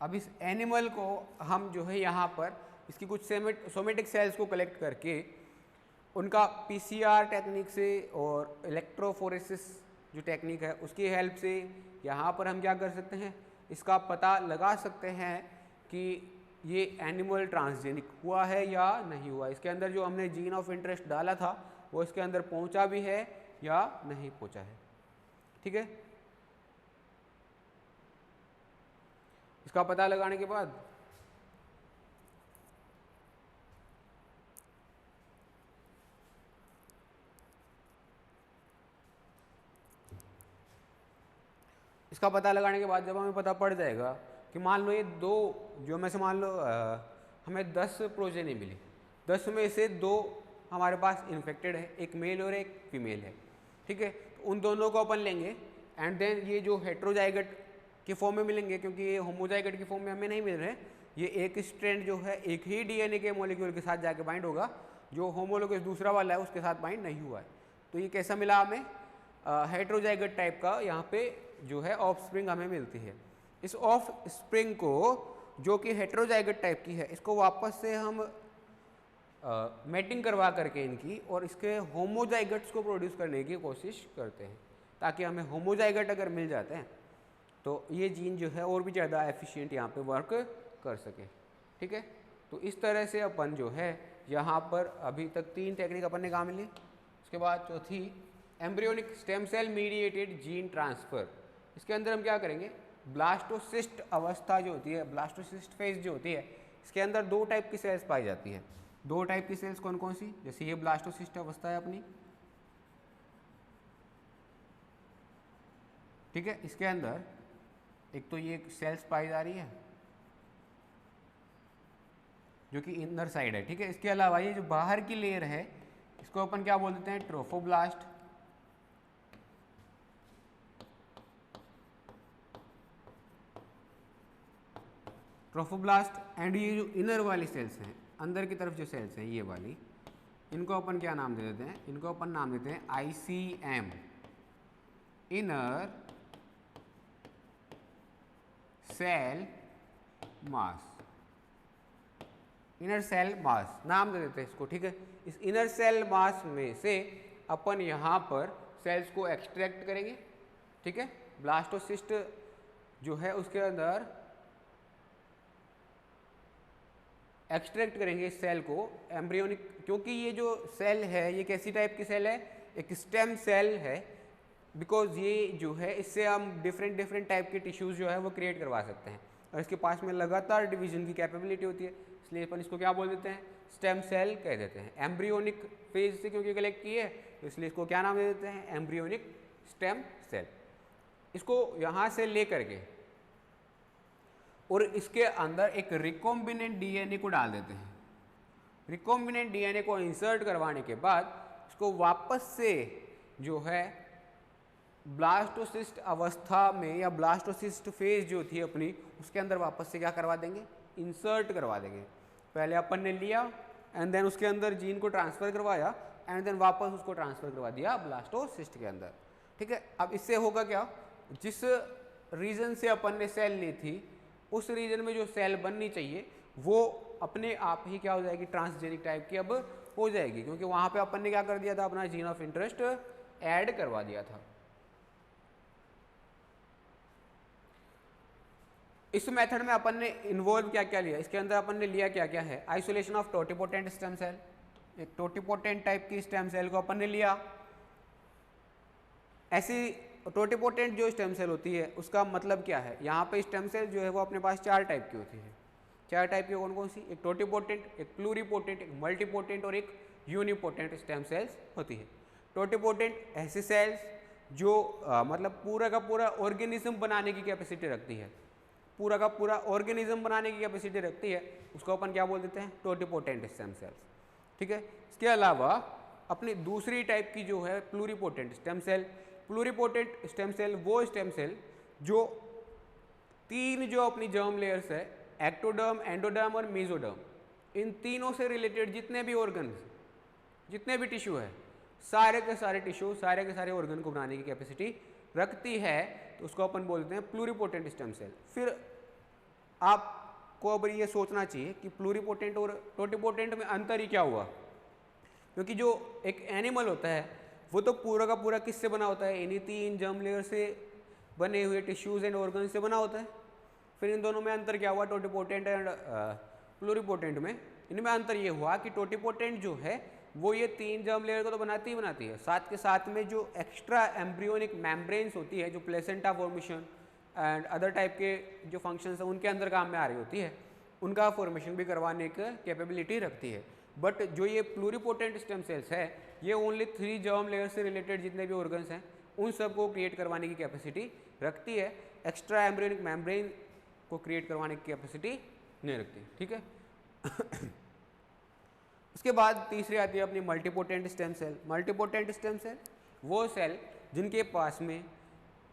अब इस एनिमल को हम जो है यहाँ पर इसकी कुछ सोमेटिक सेल्स को कलेक्ट करके उनका पीसीआर टेक्निक से और इलेक्ट्रोफोरेसिस जो टेक्निक है उसकी हेल्प से यहाँ पर हम क्या कर सकते हैं, इसका पता लगा सकते हैं कि ये एनिमल ट्रांसजेनिक हुआ है या नहीं हुआ। इसके अंदर जो हमने जीन ऑफ इंटरेस्ट डाला था वो इसके अंदर पहुंचा भी है या नहीं पहुंचा है। ठीक है, इसका पता लगाने के बाद जब हमें पता पड़ जाएगा कि मान लो ये दो जो में से मान लो हमें 10 प्रोजेनी मिली, 10 में से 2 हमारे पास इन्फेक्टेड है, एक मेल और एक फीमेल है। ठीक है, तो उन दोनों को अपन लेंगे एंड देन ये जो हेट्रोजाइगट के फॉर्म में मिलेंगे, क्योंकि ये होमोजाइगट के फॉर्म में हमें नहीं मिल रहे, ये एक स्ट्रैंड जो है एक ही डीएनए के मॉलिक्यूल के साथ जाके बाइंड होगा, जो होमोलोगस दूसरा वाला है उसके साथ बाइंड नहीं हुआ है। तो ये कैसा मिला हमें, हेट्रोजाइगट टाइप का यहाँ पे जो है ऑफस्प्रिंग हमें मिलती है। इस ऑफस्प्रिंग को जो कि हेट्रोजाइगट टाइप की है इसको वापस से हम मेटिंग करवा करके इनकी और इसके होमोजाइगट्स को प्रोड्यूस करने की कोशिश करते हैं, ताकि हमें होमोजाइगट अगर मिल जाते हैं तो ये जीन जो है और भी ज़्यादा एफिशिएंट यहाँ पे वर्क कर सके। ठीक है, तो इस तरह से अपन जो है यहाँ पर अभी तक 3 टेक्निक अपन ने कहाँ मिली। उसके बाद चौथी embryonic stem cell mediated gene transfer. इसके अंदर हम क्या करेंगे, ब्लास्टोसिस्ट अवस्था जो होती है, ब्लास्टोसिस्ट फेज जो होती है, इसके अंदर 2 टाइप की सेल्स पाई जाती है। 2 टाइप की सेल्स कौन कौन सी, जैसे ये ब्लास्टोसिस्ट अवस्था है अपनी, ठीक है। इसके अंदर एक तो ये सेल्स पाई जा रही है जो कि इनर साइड है, ठीक है। इसके अलावा ये जो बाहर की लेयर है इसको अपन क्या बोल देते हैं, ट्रोफोब्लास्ट। ट्रोफोब्लास्ट एंड ये जो इनर वाली सेल्स हैं, अंदर की तरफ जो सेल्स हैं ये वाली, इनको अपन क्या नाम दे देते हैं, इनको अपन नाम देते हैं ICM, inner cell mass. Inner cell mass नाम दे देते हैं इसको, ठीक है। इस इनर सेल मास में से अपन यहाँ पर सेल्स को एक्सट्रैक्ट करेंगे, ठीक है। ब्लास्टोसिस्ट जो है उसके अंदर एक्सट्रैक्ट करेंगे इस सेल को एम्ब्रियोनिक, क्योंकि ये जो सेल है ये कैसी टाइप की सेल है, एक स्टेम सेल है, बिकॉज ये जो है इससे हम डिफरेंट टाइप के टिश्यूज़ जो है वो क्रिएट करवा सकते हैं और इसके पास में लगातार डिवीजन की कैपेबिलिटी होती है, इसलिए अपन इसको क्या बोल देते हैं, स्टेम सेल कह देते हैं। एम्ब्रियोनिक फेज से क्योंकि कलेक्ट की है तो इसलिए इसको क्या नाम दे देते हैं, एम्ब्रियोनिक स्टेम सेल। इसको यहाँ से ले करके और इसके अंदर एक रिकॉम्बिनेंट DNA को डाल देते हैं। रिकॉम्बिनेंट DNA को इंसर्ट करवाने के बाद इसको वापस से जो है ब्लास्टोसिस्ट अवस्था में या ब्लास्टोसिस्ट फेज जो थी अपनी उसके अंदर वापस से क्या करवा देंगे, इंसर्ट करवा देंगे। पहले अपन ने लिया एंड देन उसके अंदर जीन को ट्रांसफ़र करवाया एंड देन वापस उसको ट्रांसफ़र करवा दिया ब्लास्टोसिस्ट के अंदर, ठीक है। अब इससे होगा क्या, जिस रीजन से अपन ने सेल ली थी उस रीजन में जो सेल बननी चाहिए वो अपने आप ही क्या हो जाएगी, ट्रांसजेनिक टाइप की अब हो जाएगी, क्योंकि वहाँ पे अपन ने क्या कर दिया था, अपना जीन ऑफ इंटरेस्ट ऐड करवा दिया था। इस मेथड में अपन ने इन्वॉल्व क्या क्या लिया, इसके अंदर अपन ने लिया क्या क्या है, isolation of totipotent stem cell, एक टोटिपोटेंट टाइप की स्टेम सेल को अपन ने लिया। ऐसी टोटिपोटेंट जो स्टेम सेल होती है उसका मतलब क्या है, यहाँ पे स्टेम सेल जो है वो अपने पास 4 टाइप की होती है। 4 टाइप की कौन कौन सी, एक टोटिपोटेंट, एक प्लूरिपोटेंट, एक मल्टीपोटेंट और एक यूनिपोटेंट स्टेम सेल्स होती है। टोटिपोटेंट ऐसे सेल्स जो मतलब पूरा का पूरा ऑर्गेनिज्म बनाने की कैपेसिटी रखती है, पूरा का पूरा ऑर्गेनिज्म बनाने की कैपेसिटी रखती है, उसको अपन क्या बोल देते हैं, टोटिपोटेंट स्टेम सेल्स, ठीक है। इसके अलावा अपनी दूसरी टाइप की जो है pluripotent stem cell. Pluripotent stem cell वो स्टेम सेल जो 3 जो अपनी जर्म लेयर्स है, एक्टोडर्म, एंडोडर्म और मेसोडर्म, इन तीनों से रिलेटेड जितने भी ऑर्गन्स, जितने भी टिश्यू है, सारे के सारे टिश्यू, सारे के सारे ऑर्गन को बनाने की कैपेसिटी रखती है, तो उसको अपन बोलते हैं प्लूरिपोटेंट स्टेम सेल। फिर आपको अब ये सोचना चाहिए कि प्लूरिपोटेंट और टोटिपोटेंट में अंतर ही क्या हुआ, क्योंकि जो एक एनिमल होता है वो तो पूरा का पूरा किससे बना होता है, इन्हीं 3 जर्म लेयर से बने हुए टिश्यूज एंड ऑर्गन से बना होता है। फिर इन दोनों में अंतर क्या हुआ, टोटिपोटेंट एंड प्लूरिपोटेंट में, इनमें अंतर ये हुआ कि टोटिपोटेंट जो है वो ये 3 जर्म लेयर को तो बनाती ही बनाती है, साथ के साथ में जो एक्स्ट्रा एम्ब्रियोनिक मेम्ब्रेन्स होती है, जो placenta formation and other type के जो फंक्शंस हैं उनके अंदर काम में आ रही होती है, उनका फॉर्मेशन भी करवाने की कैपेबिलिटी रखती है। बट जो ये प्लूरिपोटेंट स्टेम सेल्स है ये ओनली 3 जर्म लेयर से रिलेटेड जितने भी ऑर्गन्स हैं उन सबको क्रिएट करवाने की कैपेसिटी रखती है, एक्स्ट्रा एम्ब्रियोनिक मेम्ब्रेन को क्रिएट करवाने की कैपेसिटी नहीं रखती, ठीक है। उसके बाद तीसरी आती है अपनी multipotent stem cell. Multipotent stem cell वो सेल जिनके पास में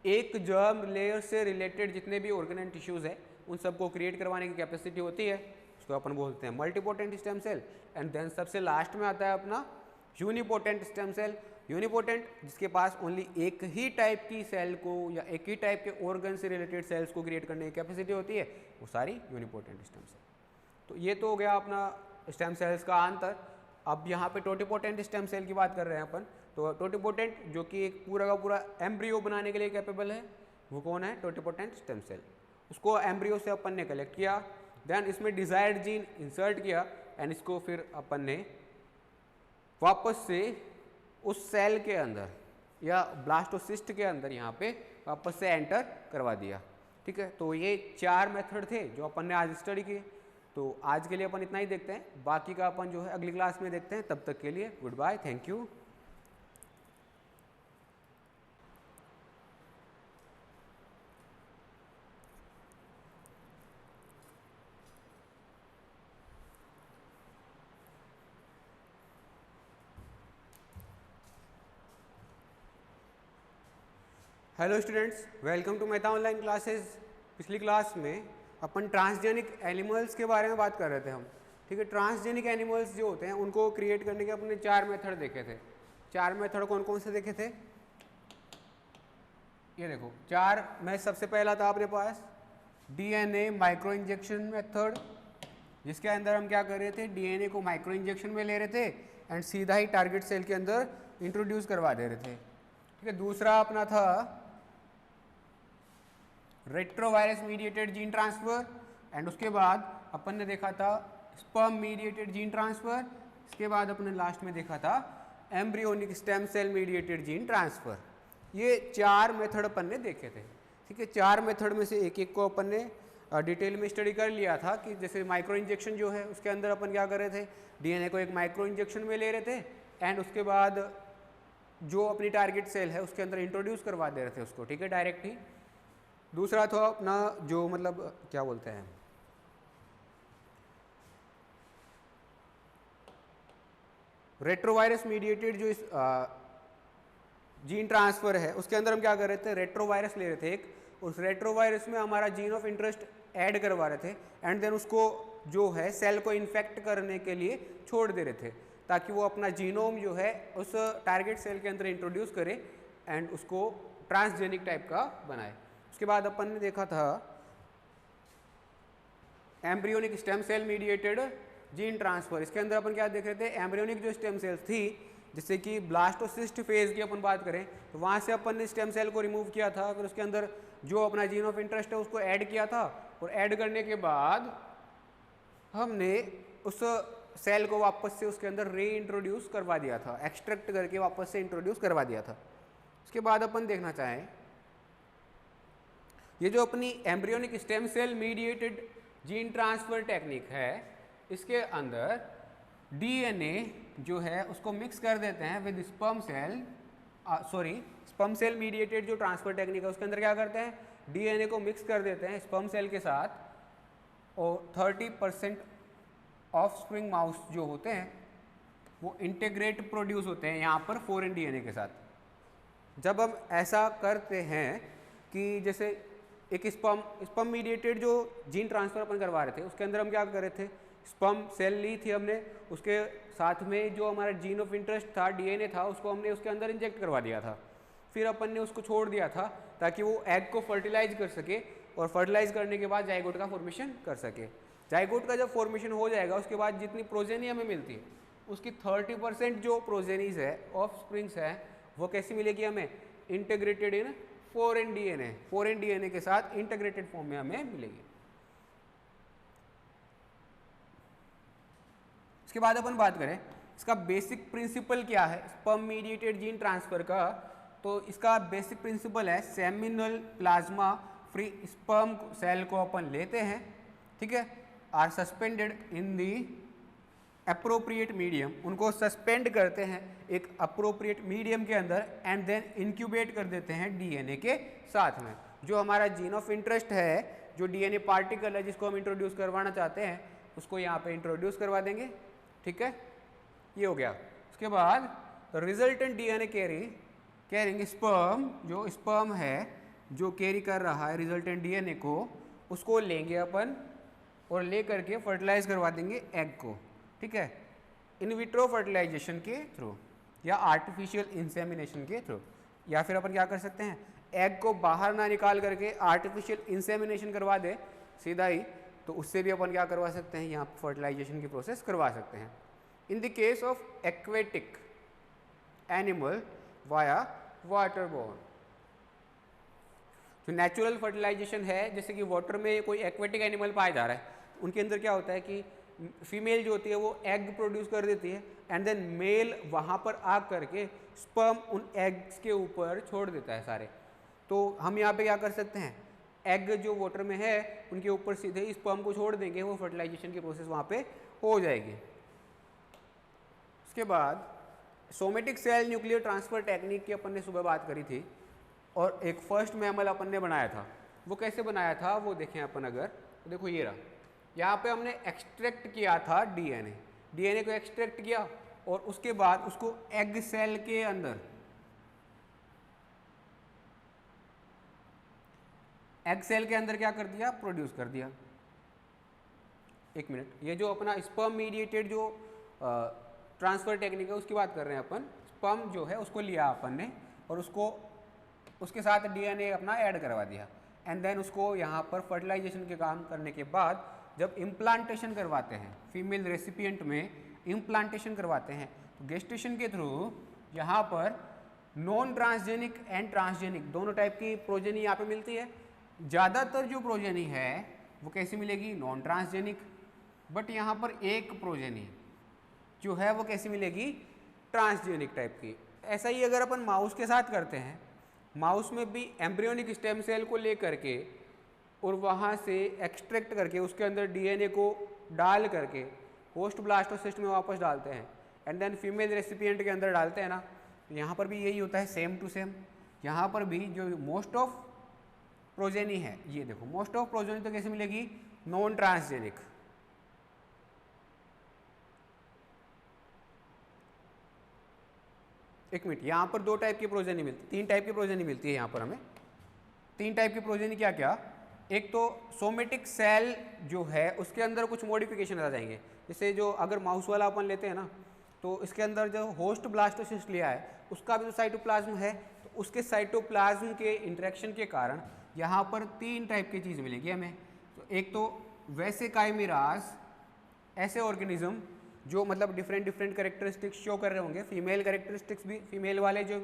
एक जर्म लेयर से रिलेटेड जितने भी ऑर्गन एंड टिश्यूज़ है उन सबको क्रिएट करवाने की कैपेसिटी होती है, उसको अपन बोलते हैं multipotent stem cell. And then सबसे लास्ट में आता है अपना यूनिपोटेंट स्टेम सेल। यूनिपोटेंट जिसके पास ओनली एक ही टाइप की सेल को या एक ही टाइप के ऑर्गन से रिलेटेड सेल्स को क्रिएट करने की कैपेसिटी होती है, वो सारी यूनिपोटेंट स्टेम सेल। तो ये तो हो गया अपना स्टेम सेल्स का अंतर। अब यहाँ पे टोटिपोटेंट स्टेम सेल की बात कर रहे हैं अपन, तो टोटिपोटेंट जो कि एक पूरा का पूरा एम्ब्रियो बनाने के लिए कैपेबल है, वो कौन है, टोटिपोटेंट स्टेम सेल। उसको एम्ब्रियो से अपन ने कलेक्ट किया, देन इसमें डिजायर्ड जीन इंसर्ट किया एंड इसको फिर अपन ने वापस से उस सेल के अंदर या ब्लास्टोसिस्ट के अंदर यहाँ पे वापस से एंटर करवा दिया। ठीक है, तो ये 4 मेथड थे जो अपन ने आज स्टडी किए। तो आज के लिए अपन इतना ही देखते हैं, बाकी का अपन जो है अगली क्लास में देखते हैं। तब तक के लिए good bye, thank you. Hello students, welcome to Mehta online classes. पिछली क्लास में अपन ट्रांसजेनिक एनिमल्स के बारे में बात कर रहे थे हम। ठीक है, ट्रांसजेनिक एनिमल्स जो होते हैं उनको क्रिएट करने के अपने 4 मेथड देखे थे। 4 मेथड कौन कौन से देखे थे? ये देखो 4 में सबसे पहला था अपने पास डीएनए माइक्रो इंजेक्शन मेथड, जिसके अंदर हम क्या कर रहे थे, डीएनए को माइक्रो इंजेक्शन में ले रहे थे एंड सीधा ही टारगेट सेल के अंदर इंट्रोड्यूस करवा दे रहे थे। ठीक है, दूसरा अपना था retrovirus mediated gene transfer and उसके बाद अपन ने देखा था स्पर्म मीडिएटेड जीन ट्रांसफर। इसके बाद अपन ने लास्ट में देखा था embryonic stem cell mediated gene transfer. ये 4 मेथड अपन ने देखे थे। ठीक है, 4 मेथड में से एक एक को अपन ने डिटेल में स्टडी कर लिया था कि जैसे माइक्रो इंजेक्शन जो है उसके अंदर अपन क्या कर रहे थे, डीएनए को एक माइक्रो इंजेक्शन में ले रहे थे एंड उसके बाद जो अपनी टारगेट सेल है उसके अंदर इंट्रोड्यूस करवा दे रहे थे उसको। ठीक है, डायरेक्ट ही। दूसरा था अपना जो मतलब क्या बोलते हैं, रेट्रोवायरस मीडिएटेड जो इस जीन ट्रांसफर है उसके अंदर हम क्या कर रहे थे, रेट्रोवायरस ले रहे थे एक, उस रेट्रोवायरस में हमारा जीन ऑफ इंटरेस्ट ऐड करवा रहे थे एंड देन उसको जो है सेल को इन्फेक्ट करने के लिए छोड़ दे रहे थे ताकि वो अपना जीनोम जो है उस टारगेट सेल के अंदर इंट्रोड्यूस करे एंड उसको ट्रांसजेनिक टाइप का बनाए। उसके बाद अपन ने देखा था embryonic stem cell mediated gene transfer. इसके अंदर अपन क्या देख रहे थे, एम्ब्रियोनिक जो स्टेम सेल्स थी, जैसे कि ब्लास्टोसिस्ट फेज की अपन बात करें तो वहाँ से अपन ने स्टेम सेल को रिमूव किया था, फिर उसके अंदर जो अपना जीन ऑफ इंटरेस्ट है उसको ऐड किया था और ऐड करने के बाद हमने उस सेल को वापस से उसके अंदर री इंट्रोड्यूस करवा दिया था, एक्सट्रैक्ट करके वापस से इंट्रोड्यूस करवा दिया था। उसके बाद अपन देखना चाहें ये जो अपनी embryonic stem cell mediated gene transfer technique है, इसके अंदर डीएनए जो है उसको मिक्स कर देते हैं विद स्पर्म सेल मीडिएटेड जो ट्रांसफर टेक्निक है उसके अंदर क्या करते हैं, डीएनए को मिक्स कर देते हैं स्पर्म सेल के साथ और 30% ऑफ स्प्रिंग माउस जो होते हैं वो इंटीग्रेट प्रोड्यूस होते हैं यहाँ पर फॉरेन डीएनए के साथ। जब हम ऐसा करते हैं कि जैसे एक स्पर्म मीडिएटेड जो जीन ट्रांसफर अपन करवा रहे थे उसके अंदर हम क्या कर रहे थे, स्पर्म सेल ली थी हमने, उसके साथ में जो हमारा जीन ऑफ इंटरेस्ट था डीएनए था उसको हमने उसके अंदर इंजेक्ट करवा दिया था, फिर अपन ने उसको छोड़ दिया था ताकि वो एग को फर्टिलाइज कर सके और फर्टिलाइज करने के बाद जाइगोट का फॉर्मेशन कर सके। जाइगोट का जब फॉर्मेशन हो जाएगा उसके बाद जितनी प्रोजेनी हमें मिलती है उसकी 30% जो प्रोजेनीज है ऑफ स्प्रिंग्स है वो कैसी मिलेगी हमें, इंटीग्रेटेड इन फॉरेन डीएनए के साथ इंटीग्रेटेड फॉर्म में हमें मिलेगी। इसके बाद अपन बात करें इसका बेसिक प्रिंसिपल क्या है स्पर्म मीडिएटेड जीन ट्रांसफर का, तो इसका बेसिक प्रिंसिपल है seminal plasma free sperm cell को अपन लेते हैं, ठीक है, are suspended in the appropriate medium, उनको सस्पेंड करते हैं एक अप्रोप्रिएट मीडियम के अंदर एंड देन इंक्यूबेट कर देते हैं डीएनए के साथ में। जो हमारा जीन ऑफ इंटरेस्ट है, जो डीएनए पार्टिकल है जिसको हम इंट्रोड्यूस करवाना चाहते हैं उसको यहाँ पे इंट्रोड्यूस करवा देंगे। ठीक है, ये हो गया। उसके बाद रिजल्टेंट डीएनए कैरिंग स्पर्म, जो स्पर्म है जो कैरी कर रहा है रिजल्टेंट डीएनए को, उसको लेंगे अपन और ले करके फर्टिलाइज करवा देंगे एग को। ठीक है, इन विट्रो फर्टिलाइजेशन के थ्रू या आर्टिफिशियल इंसेमिनेशन के थ्रू, या फिर अपन क्या कर सकते हैं एग को बाहर ना निकाल करके आर्टिफिशियल इंसेमिनेशन करवा दे सीधा ही, तो उससे भी अपन क्या करवा सकते हैं यहाँ फर्टिलाइजेशन की प्रोसेस करवा सकते हैं। In the case of aquatic animal via water borne, जो नेचुरल फर्टिलाइजेशन है, जैसे कि वाटर में कोई एक्वेटिक एनिमल पाया जा रहा है, उनके अंदर क्या होता है कि फीमेल जो होती है वो एग प्रोड्यूस कर देती है एंड देन मेल वहाँ पर आ करके स्पर्म उन एग्स के ऊपर छोड़ देता है सारे। तो हम यहाँ पे क्या कर सकते हैं, एग जो वाटर में है उनके ऊपर सीधे स्पर्म को छोड़ देंगे, वो फर्टिलाइजेशन की प्रोसेस वहाँ पे हो जाएगी। उसके बाद somatic cell nuclear transfer technique की अपन ने सुबह बात करी थी और एक फर्स्ट मैमल अपन ने बनाया था। वो कैसे बनाया था वो देखें अपन अगर, तो देखो ये रहा, यहाँ पे हमने एक्सट्रैक्ट किया था डीएनए को एक्सट्रैक्ट किया और उसके बाद उसको एग सेल के अंदर, एग सेल के अंदर क्या कर दिया, प्रोड्यूस कर दिया। एक मिनट, ये जो अपना स्पर्म मीडिएटेड जो ट्रांसफर टेक्निक है उसकी बात कर रहे हैं अपन। स्पर्म जो है उसको लिया अपन ने और उसको उसके साथ डीएनए अपना ऐड करवा दिया एंड देन उसको यहाँ पर फर्टिलाइजेशन के काम करने के बाद जब इम्प्लांटेशन करवाते हैं, फीमेल रेसिपिएंट में इम्प्लांटेशन करवाते हैं, तो गेस्टेशन के थ्रू यहाँ पर नॉन ट्रांसजेनिक एंड ट्रांसजेनिक दोनों टाइप की प्रोजेनी यहाँ पे मिलती है। ज़्यादातर जो प्रोजेनी है वो कैसी मिलेगी, नॉन ट्रांसजेनिक, बट यहाँ पर एक प्रोजेनी जो है वो कैसी मिलेगी, ट्रांसजेनिक टाइप की। ऐसा ही अगर अपन माउस के साथ करते हैं, माउस में भी एम्ब्रियोनिक स्टेम सेल को ले करके और वहाँ से एक्सट्रैक्ट करके उसके अंदर डीएनए को डाल करके होस्ट ब्लास्टोसिस्ट में वापस डालते हैं एंड देन फीमेल रेसिपिएंट के अंदर डालते हैं ना, तो यहाँ पर भी यही होता है, सेम टू सेम। यहाँ पर भी जो मोस्ट ऑफ प्रोजेनी है, ये देखो मोस्ट ऑफ प्रोजेनी तो कैसे मिलेगी, नॉन ट्रांसजेनिक। एक मिनट, यहाँ पर दो टाइप की प्रोजेनी मिलती, तीन टाइप की प्रोजेनी मिलती है यहाँ पर हमें। तीन टाइप की प्रोजेनी क्या क्या, एक तो सोमेटिक सेल जो है उसके अंदर कुछ मॉडिफिकेशन आ जाएंगे। जैसे जो अगर माउस वाला अपन लेते हैं ना, तो इसके अंदर जो होस्ट ब्लास्टोसिस्ट लिया है उसका भी जो साइटोप्लाज्म है, तो उसके साइटोप्लाज्म के इंटरेक्शन के कारण यहाँ पर तीन टाइप की चीज़ मिलेगी हमें। तो एक तो वैसे काइमेरास, ऐसे ऑर्गेनिज्म जो मतलब डिफरेंट डिफरेंट कैरेक्टरिस्टिक्स शो कर रहे होंगे, फीमेल कैरेक्टरिस्टिक्स भी, फीमेल वाले जो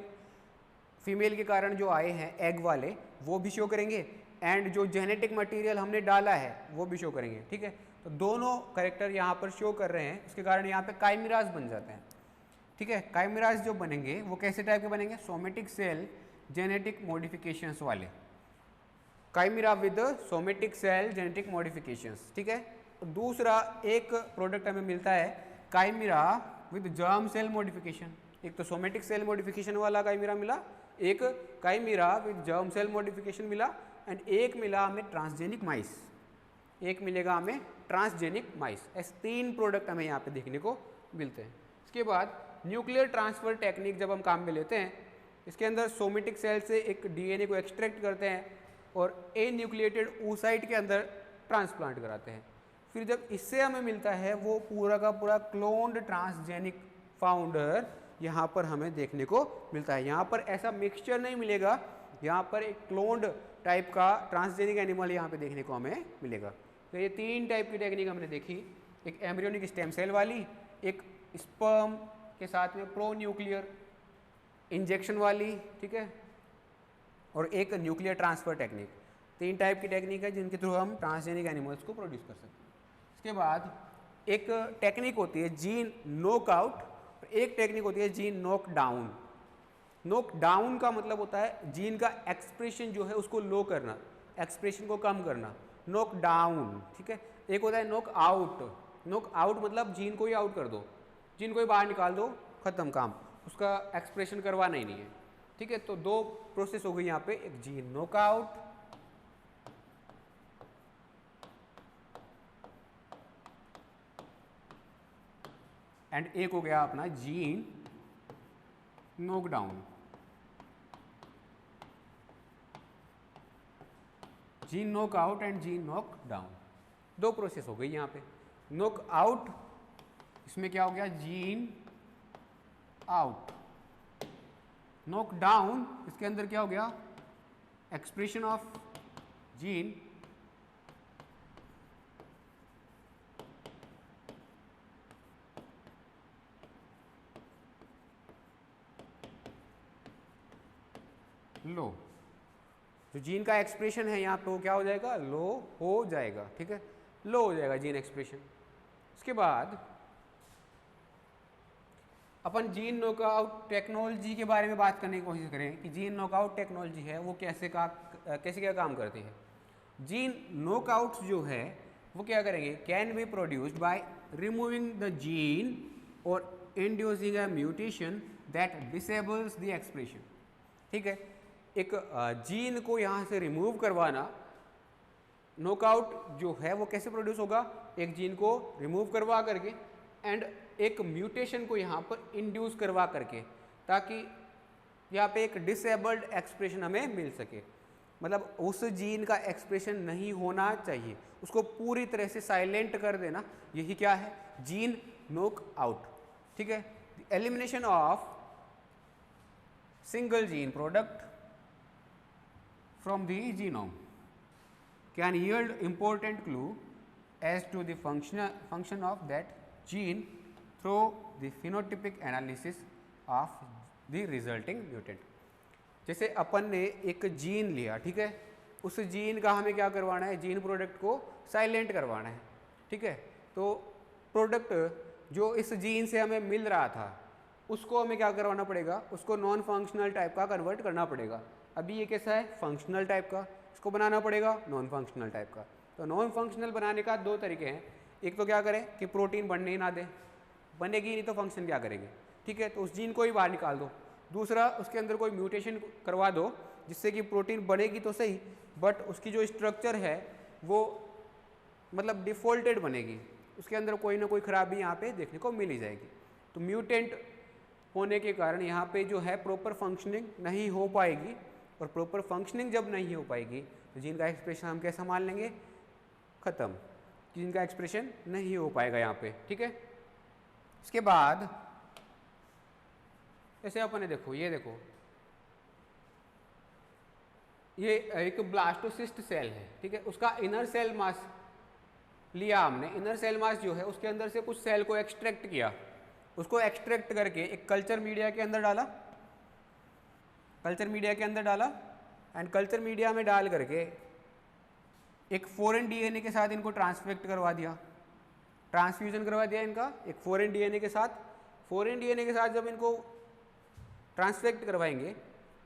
फीमेल के कारण जो आए हैं एग वाले वो भी शो करेंगे एंड जो जेनेटिक मटेरियल हमने डाला है वो भी शो करेंगे। ठीक है, तो दोनों कैरेक्टर यहाँ पर शो कर रहे हैं, इसके कारण यहाँ पे काइमेरास बन जाते हैं। ठीक है, काइमेरास जो बनेंगे वो कैसे टाइप के बनेंगे, सोमेटिक सेल जेनेटिक मॉडिफिकेशंस वाले, chimera with somatic cell genetic modifications. ठीक है, दूसरा एक प्रोडक्ट हमें मिलता है chimera with germ cell modification. एक तो सोमेटिक सेल मॉडिफिकेशन वाला काइमेरा मिला, एक chimera with germ cell modification मिला एंड एक मिला हमें ट्रांसजेनिक माइस, एक मिलेगा हमें ट्रांसजेनिक माइस। ऐसे तीन प्रोडक्ट हमें यहाँ पे देखने को मिलते हैं। इसके बाद न्यूक्लियर ट्रांसफर टेक्निक जब हम काम में लेते हैं, इसके अंदर सोमेटिक सेल से एक डीएनए को एक्सट्रैक्ट करते हैं और ए न्यूक्लिएटेड oocyte के अंदर ट्रांसप्लांट कराते हैं। फिर जब इससे हमें मिलता है वो पूरा का पूरा क्लोन्ड ट्रांसजेनिक फाउंडर यहाँ पर हमें देखने को मिलता है। यहाँ पर ऐसा मिक्सचर नहीं मिलेगा, यहाँ पर एक क्लोन्ड टाइप का ट्रांसजेनिक एनिमल यहाँ पे देखने को हमें मिलेगा। तो ये तीन टाइप की टेक्निक हमने देखी, एक एम्ब्रियोनिक स्टेम सेल वाली, एक स्पर्म के साथ में प्रो न्यूक्लियर इंजेक्शन वाली, ठीक है, और एक न्यूक्लियर ट्रांसफर टेक्निक। तीन टाइप की टेक्निक है जिनके थ्रू हम ट्रांसजेनिक एनिमल्स को प्रोड्यूस कर सकते हैं। इसके बाद एक टेक्निक होती है जीन नॉकआउट, एक टेक्निक होती है gene knock down. Knock down का मतलब होता है जीन का एक्सप्रेशन जो है उसको लो करना, एक्सप्रेशन को कम करना, नॉक डाउन। ठीक है, एक होता है नॉक आउट। नॉक आउट मतलब जीन को ही आउट कर दो, जीन को ही बाहर निकाल दो, खत्म काम, उसका एक्सप्रेशन करवाना ही नहीं है। ठीक है, तो दो प्रोसेस हो गई यहाँ पे, एक जीन नॉकआउट एंड एक हो गया अपना gene knockdown. Gene knockout and gene knockdown, दो प्रोसेस हो गई यहाँ पे। नॉकआउट इसमें क्या हो गया, जीन आउट। नॉकडाउन इसके अंदर क्या हो गया, एक्सप्रेशन ऑफ जीन लो। जो जीन का एक्सप्रेशन है यहाँ पे वो क्या हो जाएगा, लो हो जाएगा। ठीक है, लो हो जाएगा जीन एक्सप्रेशन। उसके बाद अपन जीन नॉकआउट टेक्नोलॉजी के बारे में बात करने की कोशिश करें कि जीन नॉकआउट टेक्नोलॉजी है वो कैसे क्या काम करती है। जीन नॉकआउट जो है वो क्या करेंगे, can be produced by removing the gene और inducing a mutation that disables the expression. ठीक है, एक जीन को यहाँ से रिमूव करवाना, नॉकआउट जो है वो कैसे प्रोड्यूस होगा, एक जीन को रिमूव करवा करके एंड एक म्यूटेशन को यहाँ पर इंड्यूस करवा करके, ताकि यहाँ पे एक डिसेबल्ड एक्सप्रेशन हमें मिल सके। मतलब उस जीन का एक्सप्रेशन नहीं होना चाहिए, उसको पूरी तरह से साइलेंट कर देना, यही क्या है, जीन नॉकआउट। ठीक है, elimination of single gene product from the genome can yield important clue as to the function of that gene through the phenotypic analysis of the resulting mutant। जैसे अपन ने एक जीन लिया, ठीक है, उस जीन का हमें क्या करवाना है, जीन प्रोडक्ट को साइलेंट करवाना है। ठीक है, तो प्रोडक्ट जो इस जीन से हमें मिल रहा था उसको हमें क्या करवाना पड़ेगा, उसको नॉन फंक्शनल टाइप का कन्वर्ट करना पड़ेगा। अभी ये कैसा है, फंक्शनल टाइप का, इसको बनाना पड़ेगा नॉन फंक्शनल टाइप का। तो नॉन फंक्शनल बनाने का दो तरीके हैं, एक तो क्या करें कि प्रोटीन बनने ही ना दें, बनेगी नहीं तो फंक्शन क्या करेंगे। ठीक है, तो उस जीन को ही बाहर निकाल दो। दूसरा, उसके अंदर कोई म्यूटेशन करवा दो जिससे कि प्रोटीन बनेगी तो सही, बट उसकी जो स्ट्रक्चर है वो मतलब डिफ़ॉल्टेड बनेगी, उसके अंदर कोई ना कोई खराबी यहाँ पे देखने को मिल ही जाएगी। तो म्यूटेंट होने के कारण यहाँ पे जो है प्रॉपर फंक्शनिंग नहीं हो पाएगी, और प्रॉपर फंक्शनिंग जब नहीं हो पाएगी तो जीन का एक्सप्रेशन हम कैसे मान लेंगे, ख़त्म, जीन का एक्सप्रेशन नहीं हो पाएगा यहाँ पे। ठीक है, इसके बाद ऐसे अपन ने देखो, ये देखो, ये एक ब्लास्टोसिस्ट सेल है। ठीक है, उसका इनर सेल मास लिया हमने, इनर सेल मास जो है उसके अंदर से कुछ सेल को एक्सट्रैक्ट किया, उसको एक्सट्रैक्ट करके एक कल्चर मीडिया के अंदर डाला, कल्चर मीडिया के अंदर डाला एंड कल्चर मीडिया में डाल करके एक फॉरेन डीएनए के साथ इनको ट्रांसफेक्ट करवा दिया, ट्रांसफ्यूजन करवा दिया इनका एक फॉरेन डीएनए के साथ। फॉरेन डीएनए के साथ जब इनको ट्रांसफेक्ट करवाएंगे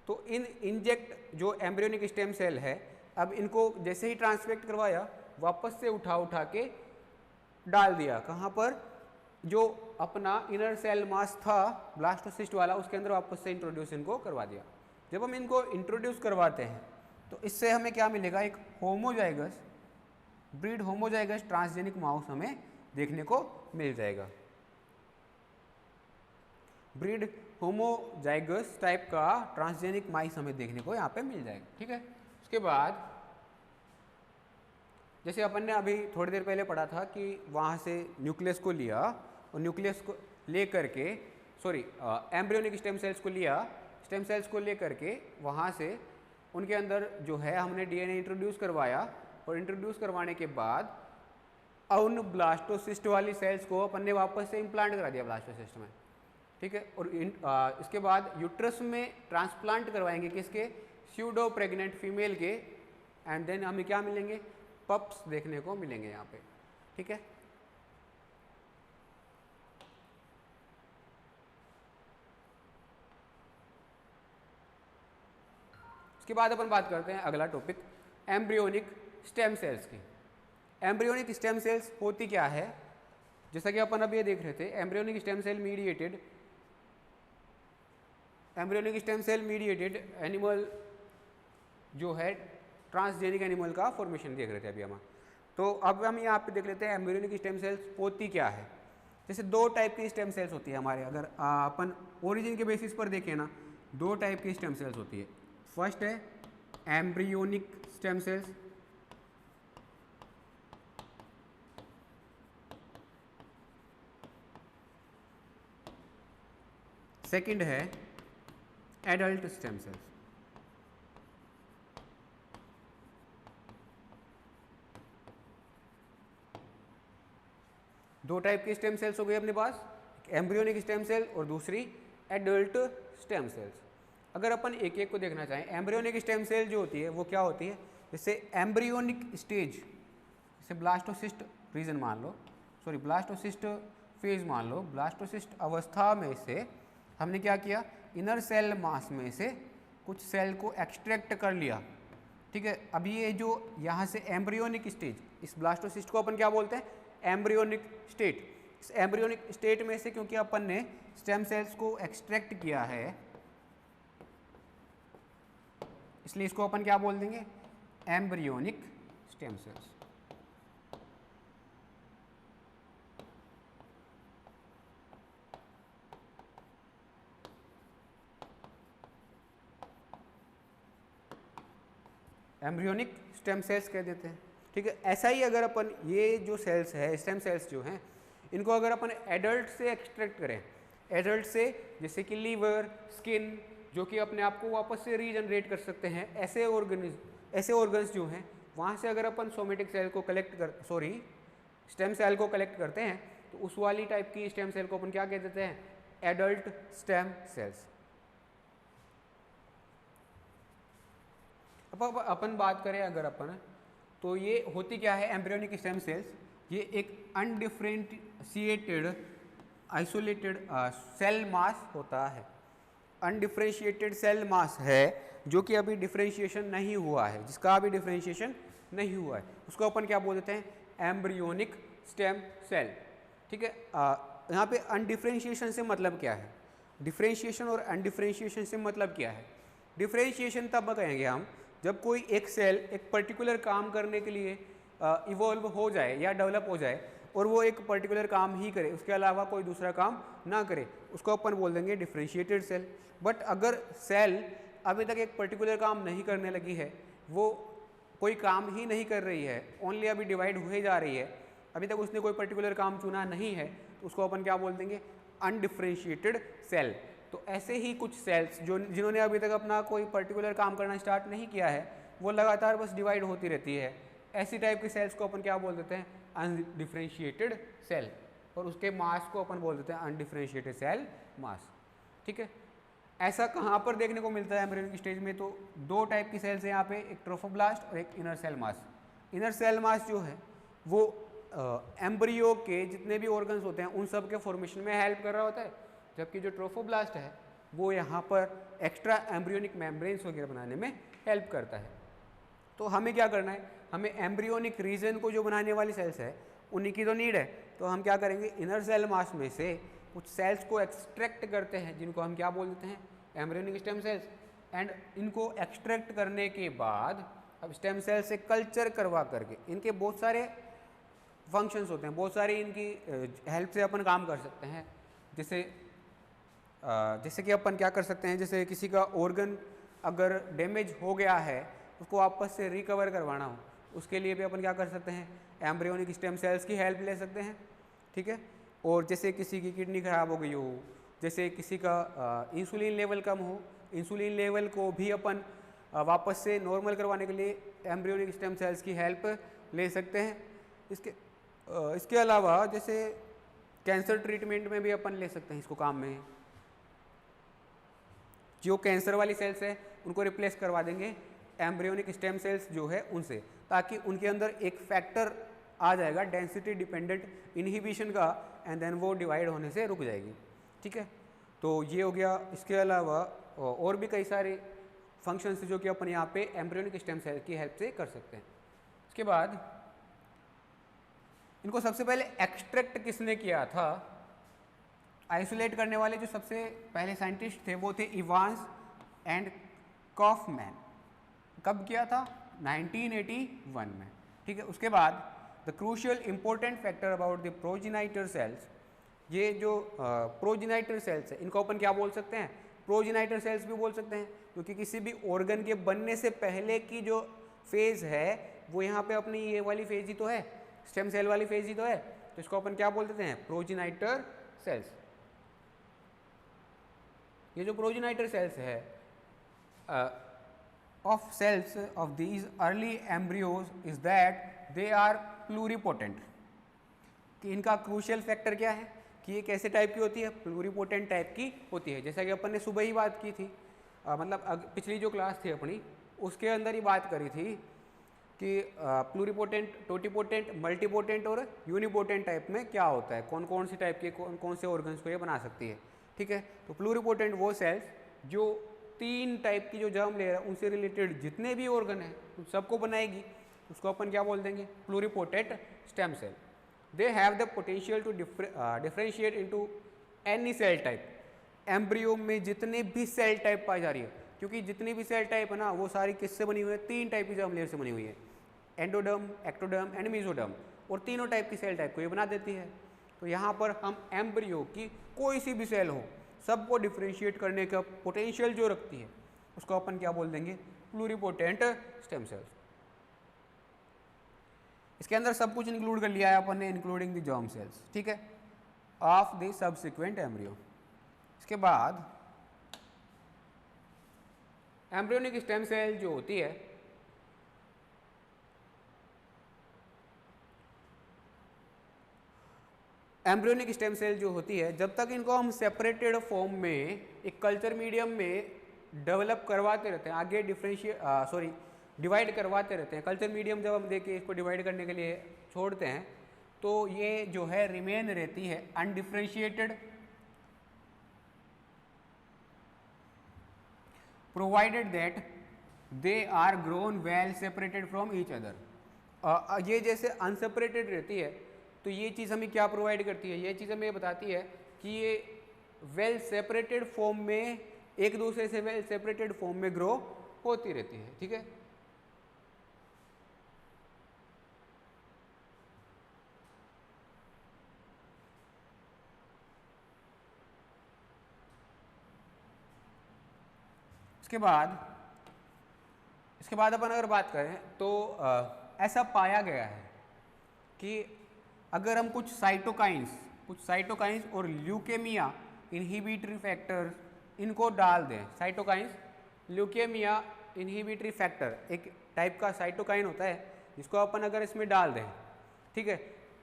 तो इन इंजेक्ट जो एम्ब्रियोनिक स्टेम सेल है, अब इनको जैसे ही ट्रांसफेक्ट करवाया वापस से उठा के डाल दिया, कहाँ पर, जो अपना इनर सेल मास था ब्लास्टोसिस्ट वाला उसके अंदर वापस से इंट्रोड्यूस इनको करवा दिया। जब हम इनको इंट्रोड्यूस करवाते हैं तो इससे हमें क्या मिलेगा, एक homozygous breed homozygous transgenic mouse हमें देखने को मिल जाएगा। ब्रीड होमोजाइगस टाइप का ट्रांसजेनिक माइस हमें देखने को यहाँ पे मिल जाएगा। ठीक है, उसके बाद जैसे अपन ने अभी थोड़ी देर पहले पढ़ा था कि वहाँ से न्यूक्लियस को लिया और न्यूक्लियस को ले करके एम्ब्रियोनिक स्टेम सेल्स को लिया, स्टेम सेल्स को ले करके वहाँ से उनके अंदर जो है हमने डीएनए इंट्रोड्यूस करवाया, और इंट्रोड्यूस करवाने के बाद उन ब्लास्टोसिस्ट वाली सेल्स को अपन ने वापस से इम्प्लांट करा दिया ब्लास्टोसिस्ट में। ठीक है, और इसके बाद यूट्रस में ट्रांसप्लांट करवाएंगे किसके, स्यूडो प्रेग्नेंट फीमेल के, एंड देन हमें क्या मिलेंगे, पप्स देखने को मिलेंगे यहाँ पे। ठीक है, उसके बाद अपन बात करते हैं अगला टॉपिक एम्ब्रियोनिक स्टेम सेल्स की। एम्ब्रियोनिक स्टेम सेल्स होती क्या है, जैसा कि अपन अभी ये देख रहे थे, embryonic stem cell mediated animal जो है ट्रांसजेनिक एनिमल का फॉर्मेशन देख रहे थे अभी हम। तो अब हम यहाँ पे देख लेते हैं एम्ब्रियोनिक स्टेम सेल्स होती क्या है। जैसे दो टाइप की स्टेम सेल्स होती है हमारे, अगर अपन ओरिजिन के बेसिस पर देखें ना, दो टाइप की स्टेम सेल्स होती है। फर्स्ट है एम्ब्रियोनिक स्टेम सेल्स, सेकंड है एडल्ट स्टेम सेल्स। दो टाइप की स्टेम सेल्स हो गई अपने पास, एम्ब्रियोनिक स्टेम सेल और दूसरी एडल्ट स्टेम सेल्स। अगर अपन एक एक को देखना चाहें, एम्ब्रियोनिक स्टेम सेल जो होती है वो क्या होती है, जैसे एम्ब्रियोनिक स्टेज, जैसे ब्लास्टोसिस्ट रीजन मान लो, सॉरी ब्लास्टोसिस्ट फेज मान लो, ब्लास्टोसिस्ट अवस्था में से हमने क्या किया, इनर सेल मास में से कुछ सेल को एक्सट्रैक्ट कर लिया, ठीक है। अब ये जो यहाँ से एम्ब्रियोनिक स्टेज, इस ब्लास्टोसिस्ट को अपन क्या बोलते हैं, एम्ब्रियोनिक स्टेट। इस एम्ब्रियोनिक स्टेट में से क्योंकि अपन ने स्टेम सेल्स को एक्सट्रैक्ट किया है, इसलिए इसको अपन क्या बोल देंगे, embryonic stem sales. Embryonic stem sales कह देते हैं, ठीक है। ऐसा ही अगर अपन ये जो सेल्स है, स्टेम सेल्स जो हैं, इनको अगर अपन एडल्ट से एक्सट्रैक्ट करें, एडल्ट से जैसे कि लीवर, स्किन, जो कि अपने आप को वापस से रीजनरेट कर सकते हैं, ऐसे ऑर्गन्स जो हैं, वहाँ से अगर अपन सोमेटिक सेल को स्टेम सेल को कलेक्ट करते हैं, तो उस वाली टाइप की स्टेम सेल को अपन क्या कह देते हैं, एडल्ट स्टेम सेल्स। अब अपन बात करें अगर अपन, तो ये होती क्या है एम्ब्रियोनिक स्टेम सेल्स, ये एक अनडिफरेंशिएटेड आइसोलेटेड सेल मास होता है। अनडिफरेंशिएटेड सेल मास है जो कि अभी डिफरेंशिएशन नहीं हुआ है, जिसका अभी डिफरेंशिएशन नहीं हुआ है, उसको अपन क्या बोल देते हैं, एम्ब्रियोनिक स्टेम सेल, ठीक है। यहाँ पे अनडिफरेंशिएशन से मतलब क्या है, डिफरेंशिएशन और अनडिफरेंशिएशन से मतलब क्या है। डिफरेंशिएशन तब कहेंगे हम जब कोई एक सेल एक पर्टिकुलर काम करने के लिए इवॉल्व हो जाए या डेवलप हो जाए और वो एक पर्टिकुलर काम ही करे, उसके अलावा कोई दूसरा काम ना करे, उसको अपन बोल देंगे डिफरेंशिएटेड सेल। बट अगर सेल अभी तक एक पर्टिकुलर काम नहीं करने लगी है, वो कोई काम ही नहीं कर रही है, ओनली अभी डिवाइड हुए जा रही है, अभी तक उसने कोई पर्टिकुलर काम चुना नहीं है, तो उसको अपन क्या बोल देंगे, अनडिफरेंशिएटेड सेल। तो ऐसे ही कुछ सेल्स जिन्होंने अभी तक अपना कोई पर्टिकुलर काम करना स्टार्ट नहीं किया है, वो लगातार बस डिवाइड होती रहती है, ऐसी टाइप की सेल्स को अपन क्या बोल देते हैं, अनडिफरेंशिएटेड सेल। और उसके मास को अपन बोल देते हैं अनडिफरेंशिएटेड सेल मास, ठीक है। ऐसा कहाँ पर देखने को मिलता है एम्ब्रियोनिक स्टेज में, तो दो टाइप की सेल्स हैं यहाँ पे, एक ट्रोफोब्लास्ट और एक inner cell mass. Inner cell mass जो है वो एम्ब्रियो के जितने भी ऑर्गन्स होते हैं उन सब के फॉर्मेशन में हेल्प कर रहा होता है, जबकि जो ट्रोफोब्लास्ट है वो यहाँ पर एक्स्ट्रा एम्ब्रियोनिक मेम्ब्रेन्स वगैरह बनाने में हेल्प करता है। तो हमें क्या करना है, हमें एम्ब्रियोनिक रीजन को जो बनाने वाली सेल्स है उन्हीं की तो नीड है, तो हम क्या करेंगे, इनर सेल मास में से कुछ सेल्स को एक्सट्रैक्ट करते हैं, जिनको हम क्या बोल देते हैं, एम्ब्रियोनिक स्टेम सेल्स। एंड इनको एक्सट्रैक्ट करने के बाद अब स्टेम सेल से कल्चर करवा करके, इनके बहुत सारे फंक्शंस होते हैं, बहुत सारी इनकी हेल्प से अपन काम कर सकते हैं। जैसे कि अपन क्या कर सकते हैं, जैसे किसी का ऑर्गन अगर डैमेज हो गया है, उसको वापस से रिकवर करवाना हो, उसके लिए भी अपन क्या कर सकते हैं, एम्ब्रियोनिक स्टेम सेल्स की हेल्प ले सकते हैं, ठीक है। और जैसे किसी की किडनी खराब हो गई हो, जैसे किसी का इंसुलिन लेवल कम हो, इंसुलिन लेवल को भी अपन वापस से नॉर्मल करवाने के लिए एम्ब्रियोनिक स्टेम सेल्स की हेल्प ले सकते हैं। इसके अलावा जैसे कैंसर ट्रीटमेंट में भी अपन ले सकते हैं इसको काम में, जो कैंसर वाली सेल्स है उनको रिप्लेस करवा देंगे एम्ब्रियोनिक स्टेम सेल्स जो है उनसे, ताकि उनके अंदर एक फैक्टर आ जाएगा डेंसिटी डिपेंडेंट इनहिबिशन का, एंड देन वो डिवाइड होने से रुक जाएगी, ठीक है। तो ये हो गया। इसके अलावा और भी कई सारे फंक्शंस जो कि अपन यहाँ पे एम्ब्रियोनिक स्टेम सेल की हेल्प से कर सकते हैं। इसके बाद इनको सबसे पहले एक्सट्रैक्ट किसने किया था, आइसोलेट करने वाले जो सबसे पहले साइंटिस्ट थे वो थे इवांस एंड कॉफमैन। कब किया था, 1981 में, ठीक है। उसके बाद the crucial important factor about the progenitor cells, ये जो प्रोजेनाइटर सेल्स है इनको अपन क्या बोल सकते हैं, प्रोजेनाइटर सेल्स भी बोल सकते हैं, क्योंकि किसी भी ऑर्गन के बनने से पहले की जो फेज है वो यहाँ पे अपनी ये वाली फेज ही तो है, स्टेम सेल वाली फेज ही तो है, तो इसको अपन क्या बोल देते हैं, प्रोजेनाइटर सेल्स। ये जो प्रोजेनाइटर सेल्स है of cells of these early embryos is that they are pluripotent। कि इनका क्रूशियल फैक्टर क्या है कि ये कैसे टाइप की होती है, प्लूरिपोटेंट टाइप की होती है। जैसा कि अपन ने सुबह ही बात की थी, मतलब पिछली जो क्लास थी अपनी उसके अंदर ही बात करी थी कि प्लूरिपोटेंट, टोटिपोटेंट, मल्टीपोटेंट और यूनिपोटेंट टाइप में क्या होता है, कौन कौन सी टाइप के कौन कौन से ऑर्गन्स को ये बना सकती है। ठीक है, तो प्लूरिपोटेंट वो सेल्स जो 3 टाइप की जो जर्म लेयर है उनसे रिलेटेड जितने भी ऑर्गन हैं उन सबको बनाएगी, उसको अपन क्या बोल देंगे, pluripotent stem cell. They have the potential to differentiate into any cell type. Embryo में जितने भी सेल टाइप पाई जा रही है, क्योंकि जितनी भी सेल टाइप है ना वो सारी किससे बनी हुई है, 3 टाइप की जर्म लेयर से बनी हुई है, एंडोडर्म, एक्टोडर्म एंड मेसोडर्म, और तीनों टाइप की सेल टाइप को ये बना देती है। तो यहाँ पर हम एम्ब्रियो की कोई सी भी सेल हो सबको डिफ्रेंशिएट करने का पोटेंशियल जो रखती है उसको अपन क्या बोल देंगे, प्लूरिपोटेंट स्टेम सेल्स। इसके अंदर सब कुछ इंक्लूड कर लिया है अपन ने, इंक्लूडिंग द जर्म सेल्स, ठीक है, ऑफ द सबसिक्वेंट एम्ब्रियो। इसके बाद एम्ब्रियोनिक स्टेम सेल जो होती है एम्ब्रियोनिक स्टेम सेल जो होती है, जब तक इनको हम सेपरेटेड फॉर्म में एक कल्चर मीडियम में डेवलप करवाते रहते हैं, आगे डिवाइड करवाते रहते हैं। कल्चर मीडियम जब हम देखिए इसको डिवाइड करने के लिए छोड़ते हैं तो ये जो है रिमेन रहती है undifferentiated, provided that they are grown well separated from each other. ये जैसे अनसेपरेटेड रहती है तो ये चीज़ हमें क्या प्रोवाइड करती है, ये चीज़ हमें बताती है कि ये वेल सेपरेटेड फॉर्म में एक दूसरे से वेल सेपरेटेड फॉर्म में ग्रो होती रहती है। ठीक है, इसके बाद अपन अगर बात करें तो ऐसा पाया गया है कि अगर हम कुछ साइटोकाइंस और ल्यूकेमिया इनहिबिटरी फैक्टर्स इनको डाल दें, साइटोकाइंस ल्यूकेमिया इनहिबिटरी फैक्टर एक टाइप का साइटोकाइन होता है जिसको अपन अगर इसमें डाल दें, ठीक है,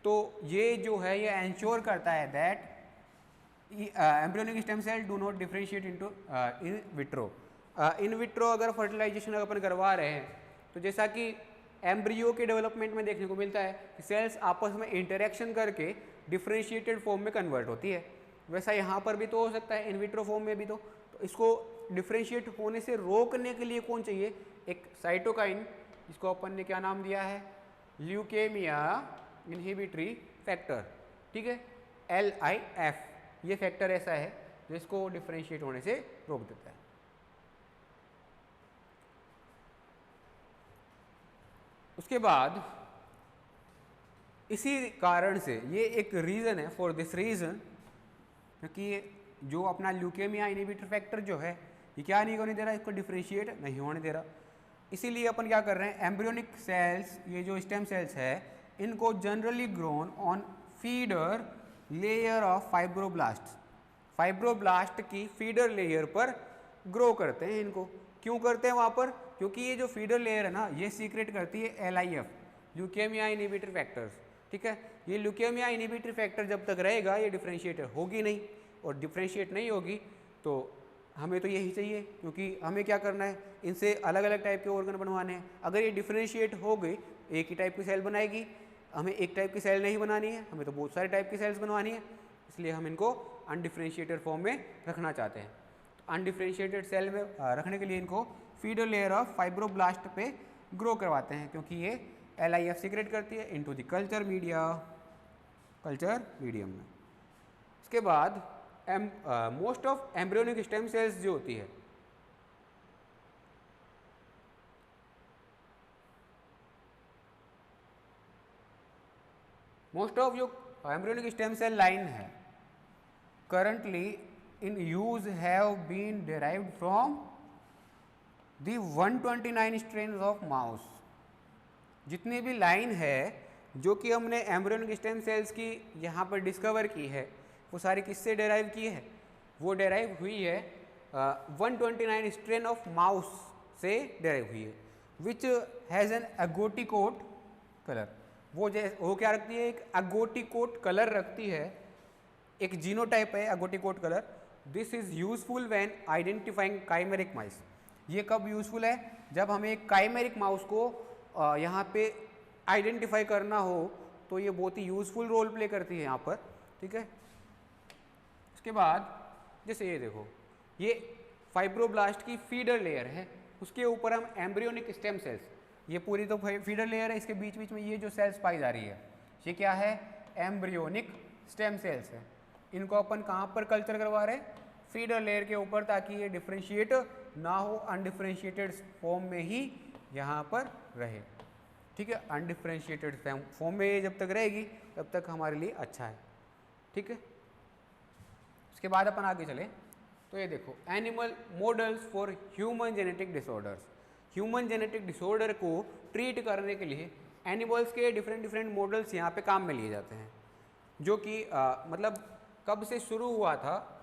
तो ये जो है ये एंश्योर करता है that embryonic stem cell do not differentiate into in vitro. In vitro अगर फर्टिलाइजेशन अपन करवा रहे हैं तो जैसा कि एम्ब्रियो के डेवलपमेंट में देखने को मिलता है कि सेल्स आपस में इंटरेक्शन करके डिफरेंशिएटेड फॉर्म में कन्वर्ट होती है, वैसा यहाँ पर भी तो हो सकता है इन विट्रो फॉर्म में भी। तो इसको डिफरेंशिएट होने से रोकने के लिए कौन चाहिए, एक साइटोकाइन जिसको अपन ने क्या नाम दिया है, ल्यूकेमिया इनहिबिटरी फैक्टर। ठीक है, LIF, ये फैक्टर ऐसा है जिसको डिफरेंशिएट होने से रोक देता है। उसके बाद इसी कारण से ये एक रीज़न है, फॉर दिस रीज़न, क्योंकि जो अपना ल्यूकेमिया इनहिबिटर फैक्टर जो है ये क्या नहीं होने दे रहा, इसको डिफरेंशिएट नहीं होने दे रहा। इसीलिए अपन क्या कर रहे हैं, एम्ब्रियोनिक सेल्स, ये जो स्टेम सेल्स है इनको generally grown on feeder layer of fibroblast, fibroblast की फीडर लेयर पर ग्रो करते हैं। इनको क्यों करते हैं वहाँ पर, क्योंकि ये जो फीडर लेयर है ना ये सीक्रेट करती है LIF, ल्यूकेमिया इनहिबिटर फैक्टर्स। ठीक है, ये ल्यूकेमिया इनहिबिटर फैक्टर जब तक रहेगा ये डिफरेंशिएट होगी नहीं, और डिफरेंशिएट नहीं होगी तो हमें तो यही चाहिए, क्योंकि हमें क्या करना है, इनसे अलग अलग टाइप के ऑर्गन बनवाने हैं। अगर ये डिफरेंशिएट हो गई एक ही टाइप की सेल बनाएगी, हमें एक टाइप की सेल नहीं बनानी है, हमें तो बहुत सारे टाइप की सेल्स बनवानी है, इसलिए हम इनको अनडिफरेंशिएटेड फॉर्म में रखना चाहते हैं। तो अनडिफरेंशिएटेड सेल में रखने के लिए इनको फीडर लेयर ऑफ फाइब्रोब्लास्ट पे ग्रो करवाते हैं, क्योंकि ये LIF सीक्रेट करती है इनटू द कल्चर मीडियम में। इसके बाद most of embryonic stem cells जो होती है मोस्ट ऑफ जो एम्ब्रियोनिक स्टेम सेल लाइन है currently in use have been derived from the 129 strains of mouse. जितनी भी लाइन है जो कि हमने एम्ब्रियोनिक स्टेम सेल्स की यहाँ पर डिस्कवर की है वो सारी किससे डेराइव की है, वो डेराइव हुई है 129 स्ट्रेन ऑफ माउस से डेराइव हुई है, विच हैज़ एन एगोटिकोट कलर। वो क्या रखती है, एक एगोटिकोट कलर रखती है, एक जीनोटाइप है agouti coat colour. This is useful when identifying chimeric mice. ये कब यूजफुल है, जब हमें एक काइमेरिक माउस को यहाँ पे आइडेंटिफाई करना हो तो ये बहुत ही यूज़फुल रोल प्ले करती है यहाँ पर, ठीक है। उसके बाद जैसे ये देखो, ये फाइब्रोब्लास्ट की फीडर लेयर है, उसके ऊपर हम एम्ब्रियोनिक स्टेम सेल्स, ये पूरी तो फीडर लेयर है, इसके बीच बीच में ये जो सेल्स पाई जा रही है ये क्या है, एम्ब्रियोनिक स्टेम सेल्स है। इनको अपन कहाँ पर कल्चर करवा रहे हैं, फीडर लेयर के ऊपर, ताकि ये डिफ्रेंशिएट ना हो, अनडिफ्रेंशिएटेड फॉर्म में ही यहाँ पर रहे, ठीक है। अनडिफ्रेंशिएटेड फॉर्म में ये जब तक रहेगी तब तक हमारे लिए अच्छा है, ठीक है। उसके बाद अपन आगे चले तो ये देखो, animal models for human genetic disorders. Human genetic disorder को ट्रीट करने के लिए एनिमल्स के डिफरेंट मॉडल्स यहाँ पे काम में लिए जाते हैं, जो कि मतलब कब से शुरू हुआ था,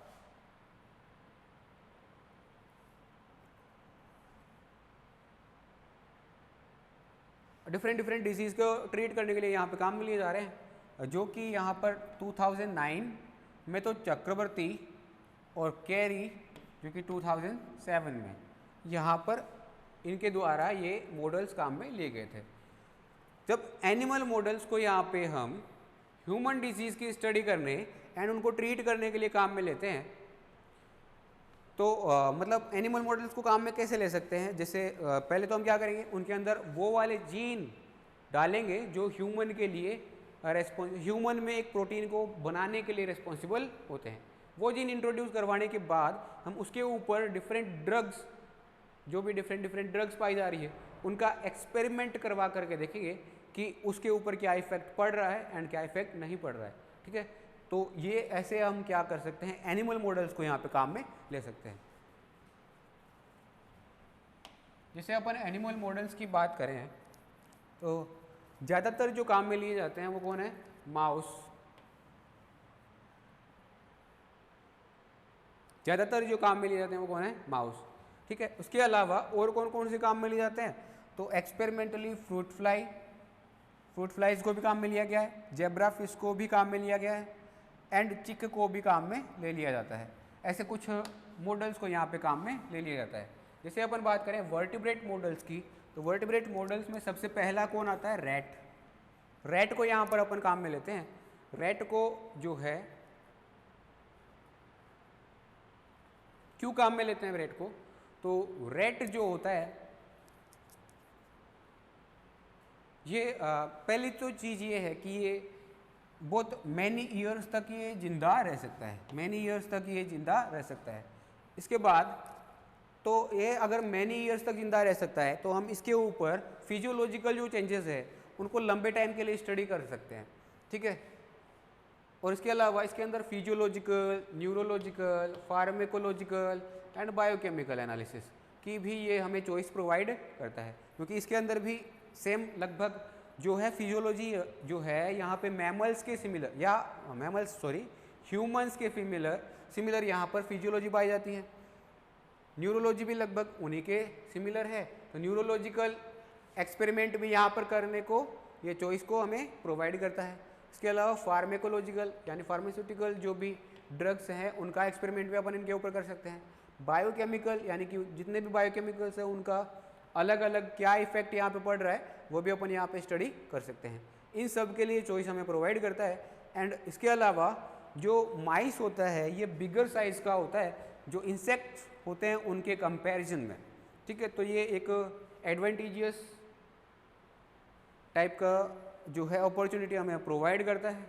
डिफरेंट डिजीज़ को ट्रीट करने के लिए यहाँ पे काम में लिए जा रहे हैं, जो कि यहाँ पर 2009 में तो चक्रवर्ती और कैरी जो कि 2007 में यहाँ पर इनके द्वारा ये मॉडल्स काम में लिए गए थे। जब एनिमल मॉडल्स को यहाँ पे हम ह्यूमन डिजीज़ की स्टडी करने एंड उनको ट्रीट करने के लिए काम में लेते हैं, तो मतलब एनिमल मॉडल्स को काम में कैसे ले सकते हैं, जैसे पहले तो हम क्या करेंगे, उनके अंदर वो वाले जीन डालेंगे जो ह्यूमन के लिए ह्यूमन में एक प्रोटीन को बनाने के लिए रिस्पॉन्सिबल होते हैं। वो जीन इंट्रोड्यूस करवाने के बाद हम उसके ऊपर डिफरेंट ड्रग्स, जो भी डिफरेंट ड्रग्स पाई जा रही है, उनका एक्सपेरिमेंट करवा करके देखेंगे कि उसके ऊपर क्या इफेक्ट पड़ रहा है एंड क्या इफेक्ट नहीं पड़ रहा है, ठीक है। तो ये ऐसे हम क्या कर सकते हैं, एनिमल मॉडल्स को यहाँ पे काम में ले सकते हैं। जैसे अपन एनिमल मॉडल्स की बात करें तो ज़्यादातर जो काम में लिए जाते हैं वो कौन है, माउस। ज़्यादातर जो काम में लिए जाते हैं वो कौन है, माउस, ठीक है। उसके अलावा और कौन कौन से काम में लिए जाते हैं, तो एक्सपेरिमेंटली फ्रूट फ्लाइज को भी काम में लिया गया है, जेब्रा फिश को भी काम में लिया गया है, एंड चिक को भी काम में ले लिया जाता है। ऐसे कुछ मॉडल्स को यहाँ पे काम में ले लिया जाता है। जैसे अपन बात करें वर्टिब्रेट मॉडल्स की, तो वर्टिब्रेट मॉडल्स में सबसे पहला कौन आता है, रैट को यहाँ पर अपन काम में लेते हैं। रैट को जो है क्यों काम में लेते हैं रैट को, तो रैट जो होता है ये पहली तो चीज़ ये है कि ये बहुत मैनी ईयर्स तक ये जिंदा रह सकता है, मैनी ईयर्स तक ये जिंदा रह सकता है। इसके बाद तो ये अगर मैनी ईयर्स तक जिंदा रह सकता है तो हम इसके ऊपर फिजियोलॉजिकल जो चेंजेस है उनको लंबे टाइम के लिए स्टडी कर सकते हैं, ठीक है। और इसके अलावा इसके अंदर physiological, neurological, pharmacological and biochemical analysis की भी ये हमें चॉइस प्रोवाइड करता है, क्योंकि इसके अंदर भी सेम लगभग जो है फिजियोलॉजी जो है यहाँ पे मैमल्स के सिमिलर, या ह्यूमंस के सिमिलर यहाँ पर फिजियोलॉजी पाई जाती है। न्यूरोलॉजी भी लगभग उन्हीं के सिमिलर है, तो न्यूरोलॉजिकल एक्सपेरिमेंट भी यहाँ पर करने को ये चॉइस को हमें प्रोवाइड करता है। इसके अलावा फार्मेकोलॉजिकल यानी फार्मास्यूटिकल जो भी ड्रग्स हैं उनका एक्सपेरिमेंट भी अपन इनके ऊपर कर सकते हैं। बायोकेमिकल यानी कि जितने भी बायोकेमिकल्स हैं उनका अलग अलग क्या इफेक्ट यहाँ पे पड़ रहा है वो भी अपन यहाँ पे स्टडी कर सकते हैं। इन सब के लिए चॉइस हमें प्रोवाइड करता है। एंड इसके अलावा जो माइस होता है ये बिगर साइज का होता है जो इंसेक्ट्स होते हैं उनके कंपैरिजन में, ठीक है। तो ये एक एडवांटेजियस टाइप का जो है अपॉर्चुनिटी हमें प्रोवाइड करता है।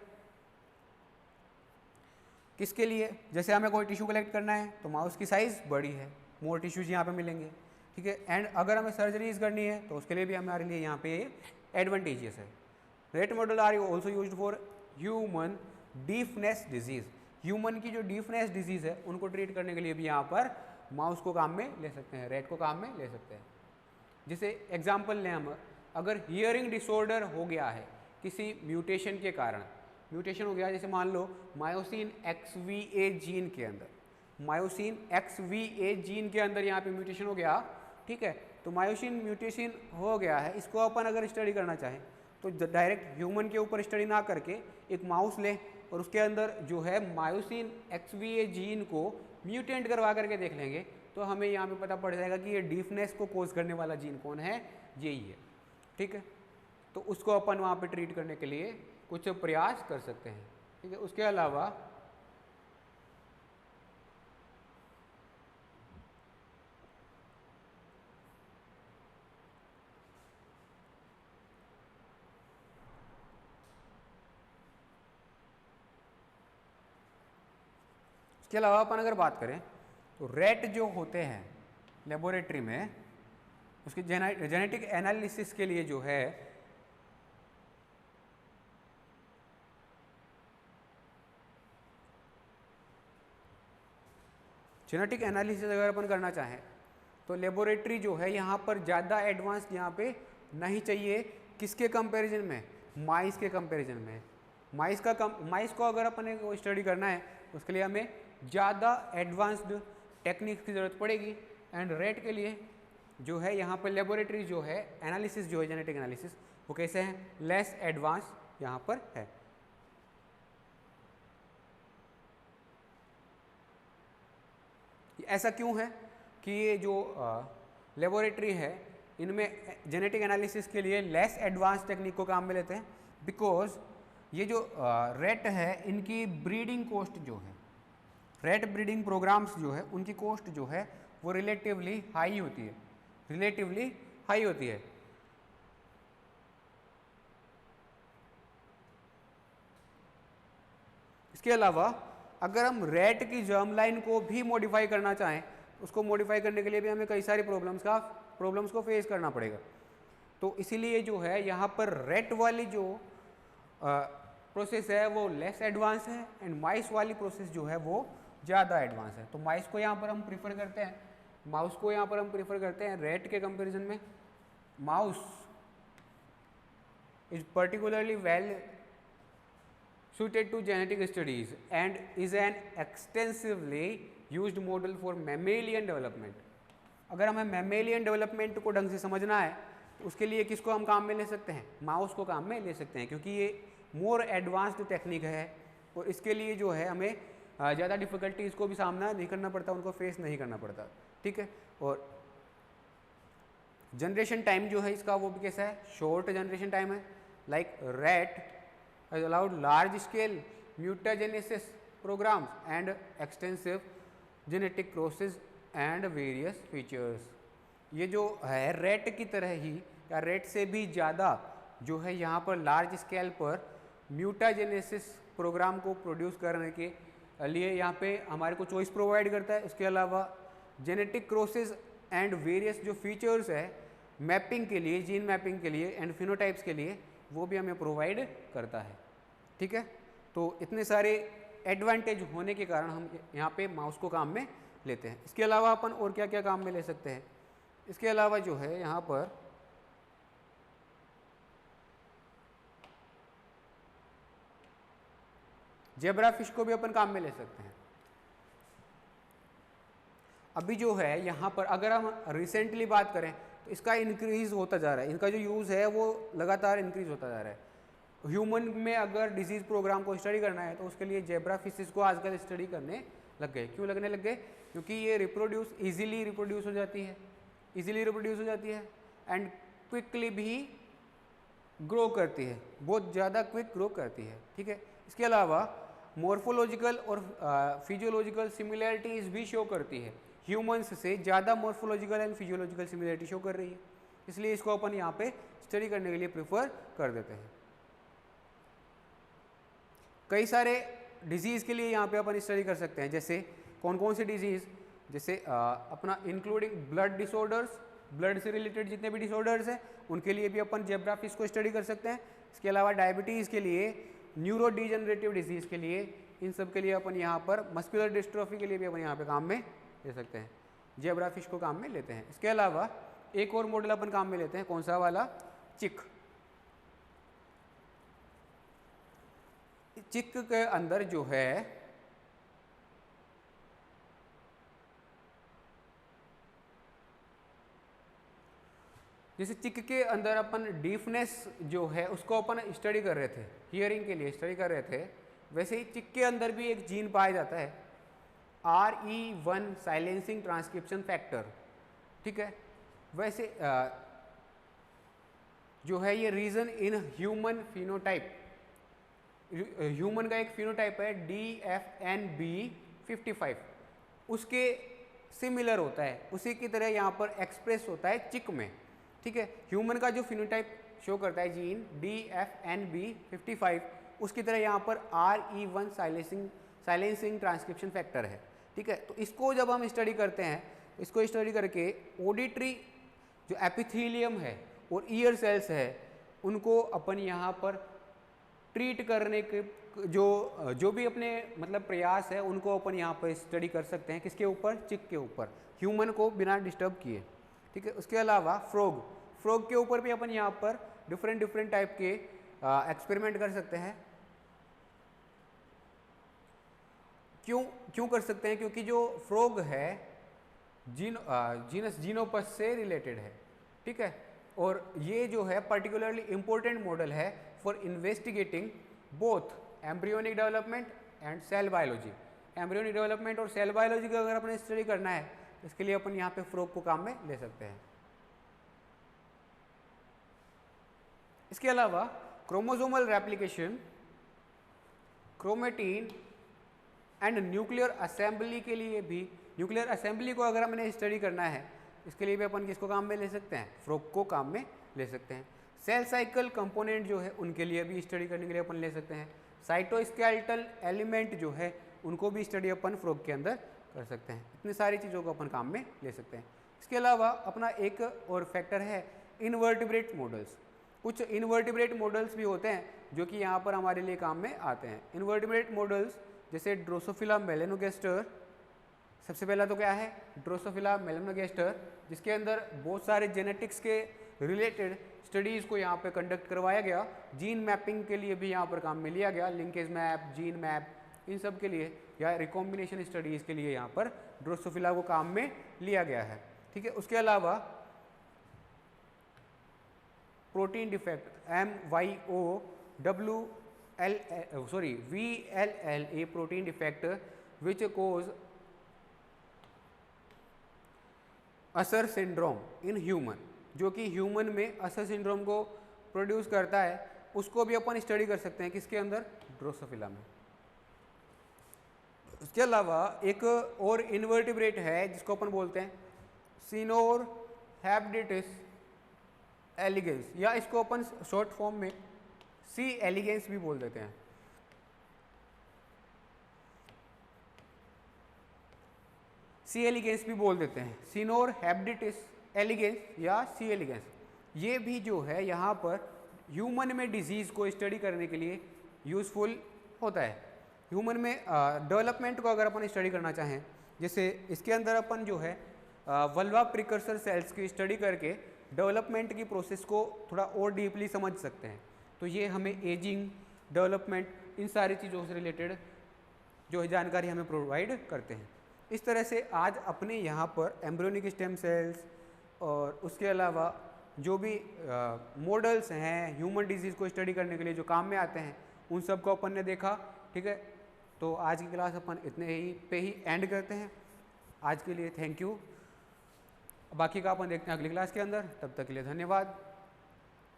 किसके लिए, जैसे हमें कोई टिश्यू कलेक्ट करना है तो माउस की साइज़ बड़ी है, मोर टिश्यूज यहाँ पे मिलेंगे, ठीक है। एंड अगर हमें सर्जरीज करनी है तो उसके लिए भी हमारे लिए यहाँ पे एडवांटेजियस है। Rat model are also used for human deafness disease. Human की जो डीफनेस डिजीज़ है उनको ट्रीट करने के लिए भी यहाँ पर माउस को काम में ले सकते हैं, रेट को काम में ले सकते हैं। जैसे एग्जाम्पल लें हम, अगर हियरिंग डिसऑर्डर हो गया है किसी म्यूटेशन के कारण, म्यूटेशन हो गया जैसे मान लो मायोसिन XVA जीन के अंदर, मायोसिन XVA जीन के अंदर यहाँ पे म्यूटेशन हो गया, ठीक है। तो मायोसिन म्यूटेशन हो गया है, इसको अपन अगर स्टडी करना चाहें तो डायरेक्ट ह्यूमन के ऊपर स्टडी ना करके एक माउस लें और उसके अंदर जो है मायोसिन XVA जीन को म्यूटेंट करवा करके देख लेंगे तो हमें यहाँ पे पता पड़ जाएगा कि ये डीफनेस को कोज करने वाला जीन कौन है, यही है, ठीक है, तो उसको अपन वहाँ पे ट्रीट करने के लिए कुछ प्रयास कर सकते हैं। ठीक है, उसके अलावा अपन अगर बात करें तो रैट जो होते हैं लेबोरेटरी में, उसकी जेनेटिक एनालिसिस के लिए जो है जेनेटिक एनालिसिस अगर अपन करना चाहें तो लेबोरेटरी जो है यहाँ पर ज़्यादा एडवांस यहाँ पे नहीं चाहिए। किसके कंपैरिजन में? माइस के कंपैरिजन में। माइस को अगर अपन को स्टडी करना है उसके लिए हमें ज़्यादा एडवांस्ड टेक्निक्स की ज़रूरत पड़ेगी। एंड रेट के लिए जो है यहाँ पर लेबोरेटरी जो है एनालिसिस जो है जेनेटिक एनालिसिस वो कैसे है? लेस एडवांस यहाँ पर है। ऐसा क्यों है कि ये जो लेबोरेटरी है इनमें जेनेटिक एनालिसिस के लिए लेस एडवांस टेक्निक को काम में लेते हैं? बिकॉज ये जो रेट है इनकी ब्रीडिंग कॉस्ट जो है, रेट ब्रीडिंग प्रोग्राम्स जो है उनकी कॉस्ट जो है वो रिलेटिवली हाई होती है, रिलेटिवली हाई होती है। इसके अलावा अगर हम रेट की जर्म लाइन को भी मॉडिफाई करना चाहें, उसको मॉडिफाई करने के लिए भी हमें कई सारी प्रॉब्लम्स को फेस करना पड़ेगा। तो इसीलिए जो है यहाँ पर रेट वाली जो प्रोसेस है वो लेस एडवांस है एंड माइस वाली प्रोसेस जो है वो ज़्यादा एडवांस है। तो माइस को यहाँ पर हम प्रीफर करते हैं, माउस को यहाँ पर हम प्रीफर करते हैं रेट के कंपैरिजन में। Mouse is particularly well suited to genetic studies and is an extensively used model for mammalian development। अगर हमें mammalian development को ढंग से समझना है तो उसके लिए किसको हम काम में ले सकते हैं? माउस को काम में ले सकते हैं, क्योंकि ये मोर एडवांस्ड टेक्निक है और इसके लिए जो है हमें ज़्यादा डिफ़िकल्टीज़ को भी सामना नहीं करना पड़ता, उनको फेस नहीं करना पड़ता। ठीक है, और जनरेशन टाइम जो है इसका वो भी कैसा है? शॉर्ट जनरेशन टाइम है। Like rat has allowed large scale mutagenesis programs and extensive genetic crosses and various features। ये जो है रेट की तरह ही या रेट से भी ज़्यादा जो है यहाँ पर लार्ज स्केल पर म्यूटाजेनेसिस प्रोग्राम को प्रोड्यूस करने के लिए यहाँ पे हमारे को चॉइस प्रोवाइड करता है। इसके अलावा जेनेटिक क्रॉसेस एंड वेरियस जो फीचर्स है मैपिंग के लिए, जीन मैपिंग के लिए एंड फिनोटाइप्स के लिए वो भी हमें प्रोवाइड करता है। ठीक है, तो इतने सारे एडवांटेज होने के कारण हम यहाँ पे माउस को काम में लेते हैं। इसके अलावा अपन और क्या क्या काम में ले सकते हैं? इसके अलावा जो है यहाँ पर जेब्रा फिश को भी अपन काम में ले सकते हैं। अभी जो है यहाँ पर अगर हम रिसेंटली बात करें तो इसका इंक्रीज होता जा रहा है, इनका जो यूज़ है वो लगातार इंक्रीज होता जा रहा है। ह्यूमन में अगर डिजीज़ प्रोग्राम को स्टडी करना है तो उसके लिए जेब्रा फिशेस को आजकल स्टडी करने लग गए। क्यों लगने लग गए? क्योंकि ये इजीली रिप्रोड्यूस हो जाती है, एंड क्विकली भी ग्रो करती है, बहुत ज़्यादा क्विक ग्रो करती है। ठीक है, इसके अलावा मॉर्फोलॉजिकल और फिजियोलॉजिकल सिमिलैरिटीज़ भी शो करती है, ह्यूमंस से ज़्यादा morphological and physiological similarity show कर रही है, इसलिए इसको अपन यहाँ पे स्टडी करने के लिए प्रेफर कर देते हैं। कई सारे डिजीज़ के लिए यहाँ पे अपन स्टडी कर सकते हैं, जैसे कौन कौन सी डिजीज़? जैसे अपना इंक्लूडिंग ब्लड डिसऑर्डर्स, ब्लड से रिलेटेड जितने भी डिसऑर्डर्स हैं उनके लिए भी अपन जेब्रा फिश को स्टडी कर सकते हैं। इसके अलावा डायबिटीज़ के लिए, न्यूरो डिजेनरेटिव डिजीज़ के लिए, इन सब के लिए अपन यहाँ पर मस्कुलर डिस्ट्रॉफी के लिए भी अपन यहाँ पे काम में ले सकते हैं, जेब्रा फिश को काम में लेते हैं। इसके अलावा एक और मॉडल अपन काम में लेते हैं, कौन सा वाला? चिक। चिक के अंदर जो है जैसे चिक के अंदर अपन डीफनेस जो है उसको अपन स्टडी कर रहे थे, हियरिंग के लिए स्टडी कर रहे थे, वैसे ही चिक के अंदर भी एक जीन पाया जाता है RE1 साइलेंसिंग ट्रांसक्रिप्शन फैक्टर। ठीक है, वैसे जो है ये reason in human phenotype, human का एक फिनोटाइप है DFNB55, उसके सिमिलर होता है, उसी की तरह यहाँ पर एक्सप्रेस होता है चिक में। ठीक है, ह्यूमन का जो फिनोटाइप शो करता है जीन DFNB55, उसकी तरह यहाँ पर RE1 साइलेंसिंग ट्रांसक्रिप्शन फैक्टर है। ठीक है, तो इसको जब हम स्टडी करते हैं, इसको स्टडी करके ऑडिटरी जो एपिथेलियम है और ईयर सेल्स है उनको अपन यहाँ पर ट्रीट करने के जो भी अपने मतलब प्रयास है उनको अपन यहाँ पर स्टडी कर सकते हैं। किसके ऊपर? चिक के ऊपर, ह्यूमन को बिना डिस्टर्ब किए। ठीक है, उसके अलावा फ्रॉग के ऊपर भी अपन यहाँ पर डिफरेंट टाइप के एक्सपेरिमेंट कर सकते हैं। क्यों कर सकते हैं? क्योंकि जो फ्रॉग है जीनस जीनोपस से रिलेटेड है। ठीक है, और ये जो है पर्टिकुलरली इंपॉर्टेंट मॉडल है for investigating both embryonic development and cell biology. Embryonic development और सेल बायोलॉजी का अगर अपने स्टडी करना है तो इसके लिए अपन यहाँ पे फ्रॉग को काम में ले सकते हैं। इसके अलावा chromosomal replication, chromatin and nuclear assembly के लिए भी, न्यूक्लियर असेंबली को अगर हमने स्टडी करना है इसके लिए भी अपन किसको काम में ले सकते हैं? फ्रॉग को काम में ले सकते हैं। सेल साइकिल कंपोनेंट जो है उनके लिए भी स्टडी करने के लिए अपन ले सकते हैं। साइटोस्केलेटल एलिमेंट जो है उनको भी स्टडी अपन फ्रॉग के अंदर कर सकते हैं। इतनी सारी चीज़ों को अपन काम में ले सकते हैं। इसके अलावा अपना एक और फैक्टर है इनवर्टिब्रेट मॉडल्स। कुछ इनवर्टिब्रेट मॉडल्स भी होते हैं जो कि यहाँ पर हमारे लिए काम में आते हैं। इनवर्टिब्रेट मॉडल्स जैसे ड्रोसोफिला मेलेनोगेस्टर, सबसे पहला तो क्या है? ड्रोसोफिला मेलेनोगेस्टर, जिसके अंदर बहुत सारे जेनेटिक्स के रिलेटेड स्टडीज़ को यहाँ पे कंडक्ट करवाया गया। जीन मैपिंग के लिए भी यहाँ पर काम में लिया गया, लिंकेज मैप, जीन मैप, इन सब के लिए या रिकॉम्बिनेशन स्टडीज़ के लिए यहाँ पर ड्रोसोफिला को काम में लिया गया है। ठीक है, उसके अलावा protein defect VLLA protein defect which cause Usher syndrome in human, जो कि ह्यूमन में असर सिंड्रोम को प्रोड्यूस करता है, उसको भी अपन स्टडी कर सकते हैं। किसके अंदर? ड्रोसोफिला में। उसके अलावा एक और इनवर्टिब्रेट है जिसको अपन बोलते हैं सिनोरहैबिडिटिस एलिगेंस, या इसको अपन शॉर्ट फॉर्म में सी एलिगेंस भी बोल देते हैं। सी एलिगेंस भी बोल देते हैं, सिनोरहैबिडिटिस एलिगेंस या सी एलिगेंस। ये भी जो है यहाँ पर ह्यूमन में डिजीज़ को स्टडी करने के लिए यूज़फुल होता है। ह्यूमन में डेवलपमेंट को अगर अपन स्टडी करना चाहें, जैसे इसके अंदर अपन जो है वल्वा प्रिकर्सर सेल्स की स्टडी करके डेवलपमेंट की प्रोसेस को थोड़ा और डीपली समझ सकते हैं। तो ये हमें एजिंग, डेवलपमेंट, इन सारी चीज़ों से रिलेटेड जो जानकारी हमें प्रोवाइड करते हैं। इस तरह से आज अपने यहाँ पर एम्ब्रियोनिक स्टेम सेल्स और उसके अलावा जो भी मॉडल्स हैं ह्यूमन डिजीज़ को स्टडी करने के लिए जो काम में आते हैं, उन सब को अपन ने देखा। ठीक है, तो आज की क्लास अपन इतने ही पे ही एंड करते हैं। आज के लिए थैंक यू। बाकी का अपन देखते हैं अगली क्लास के अंदर। तब तक के लिए धन्यवाद।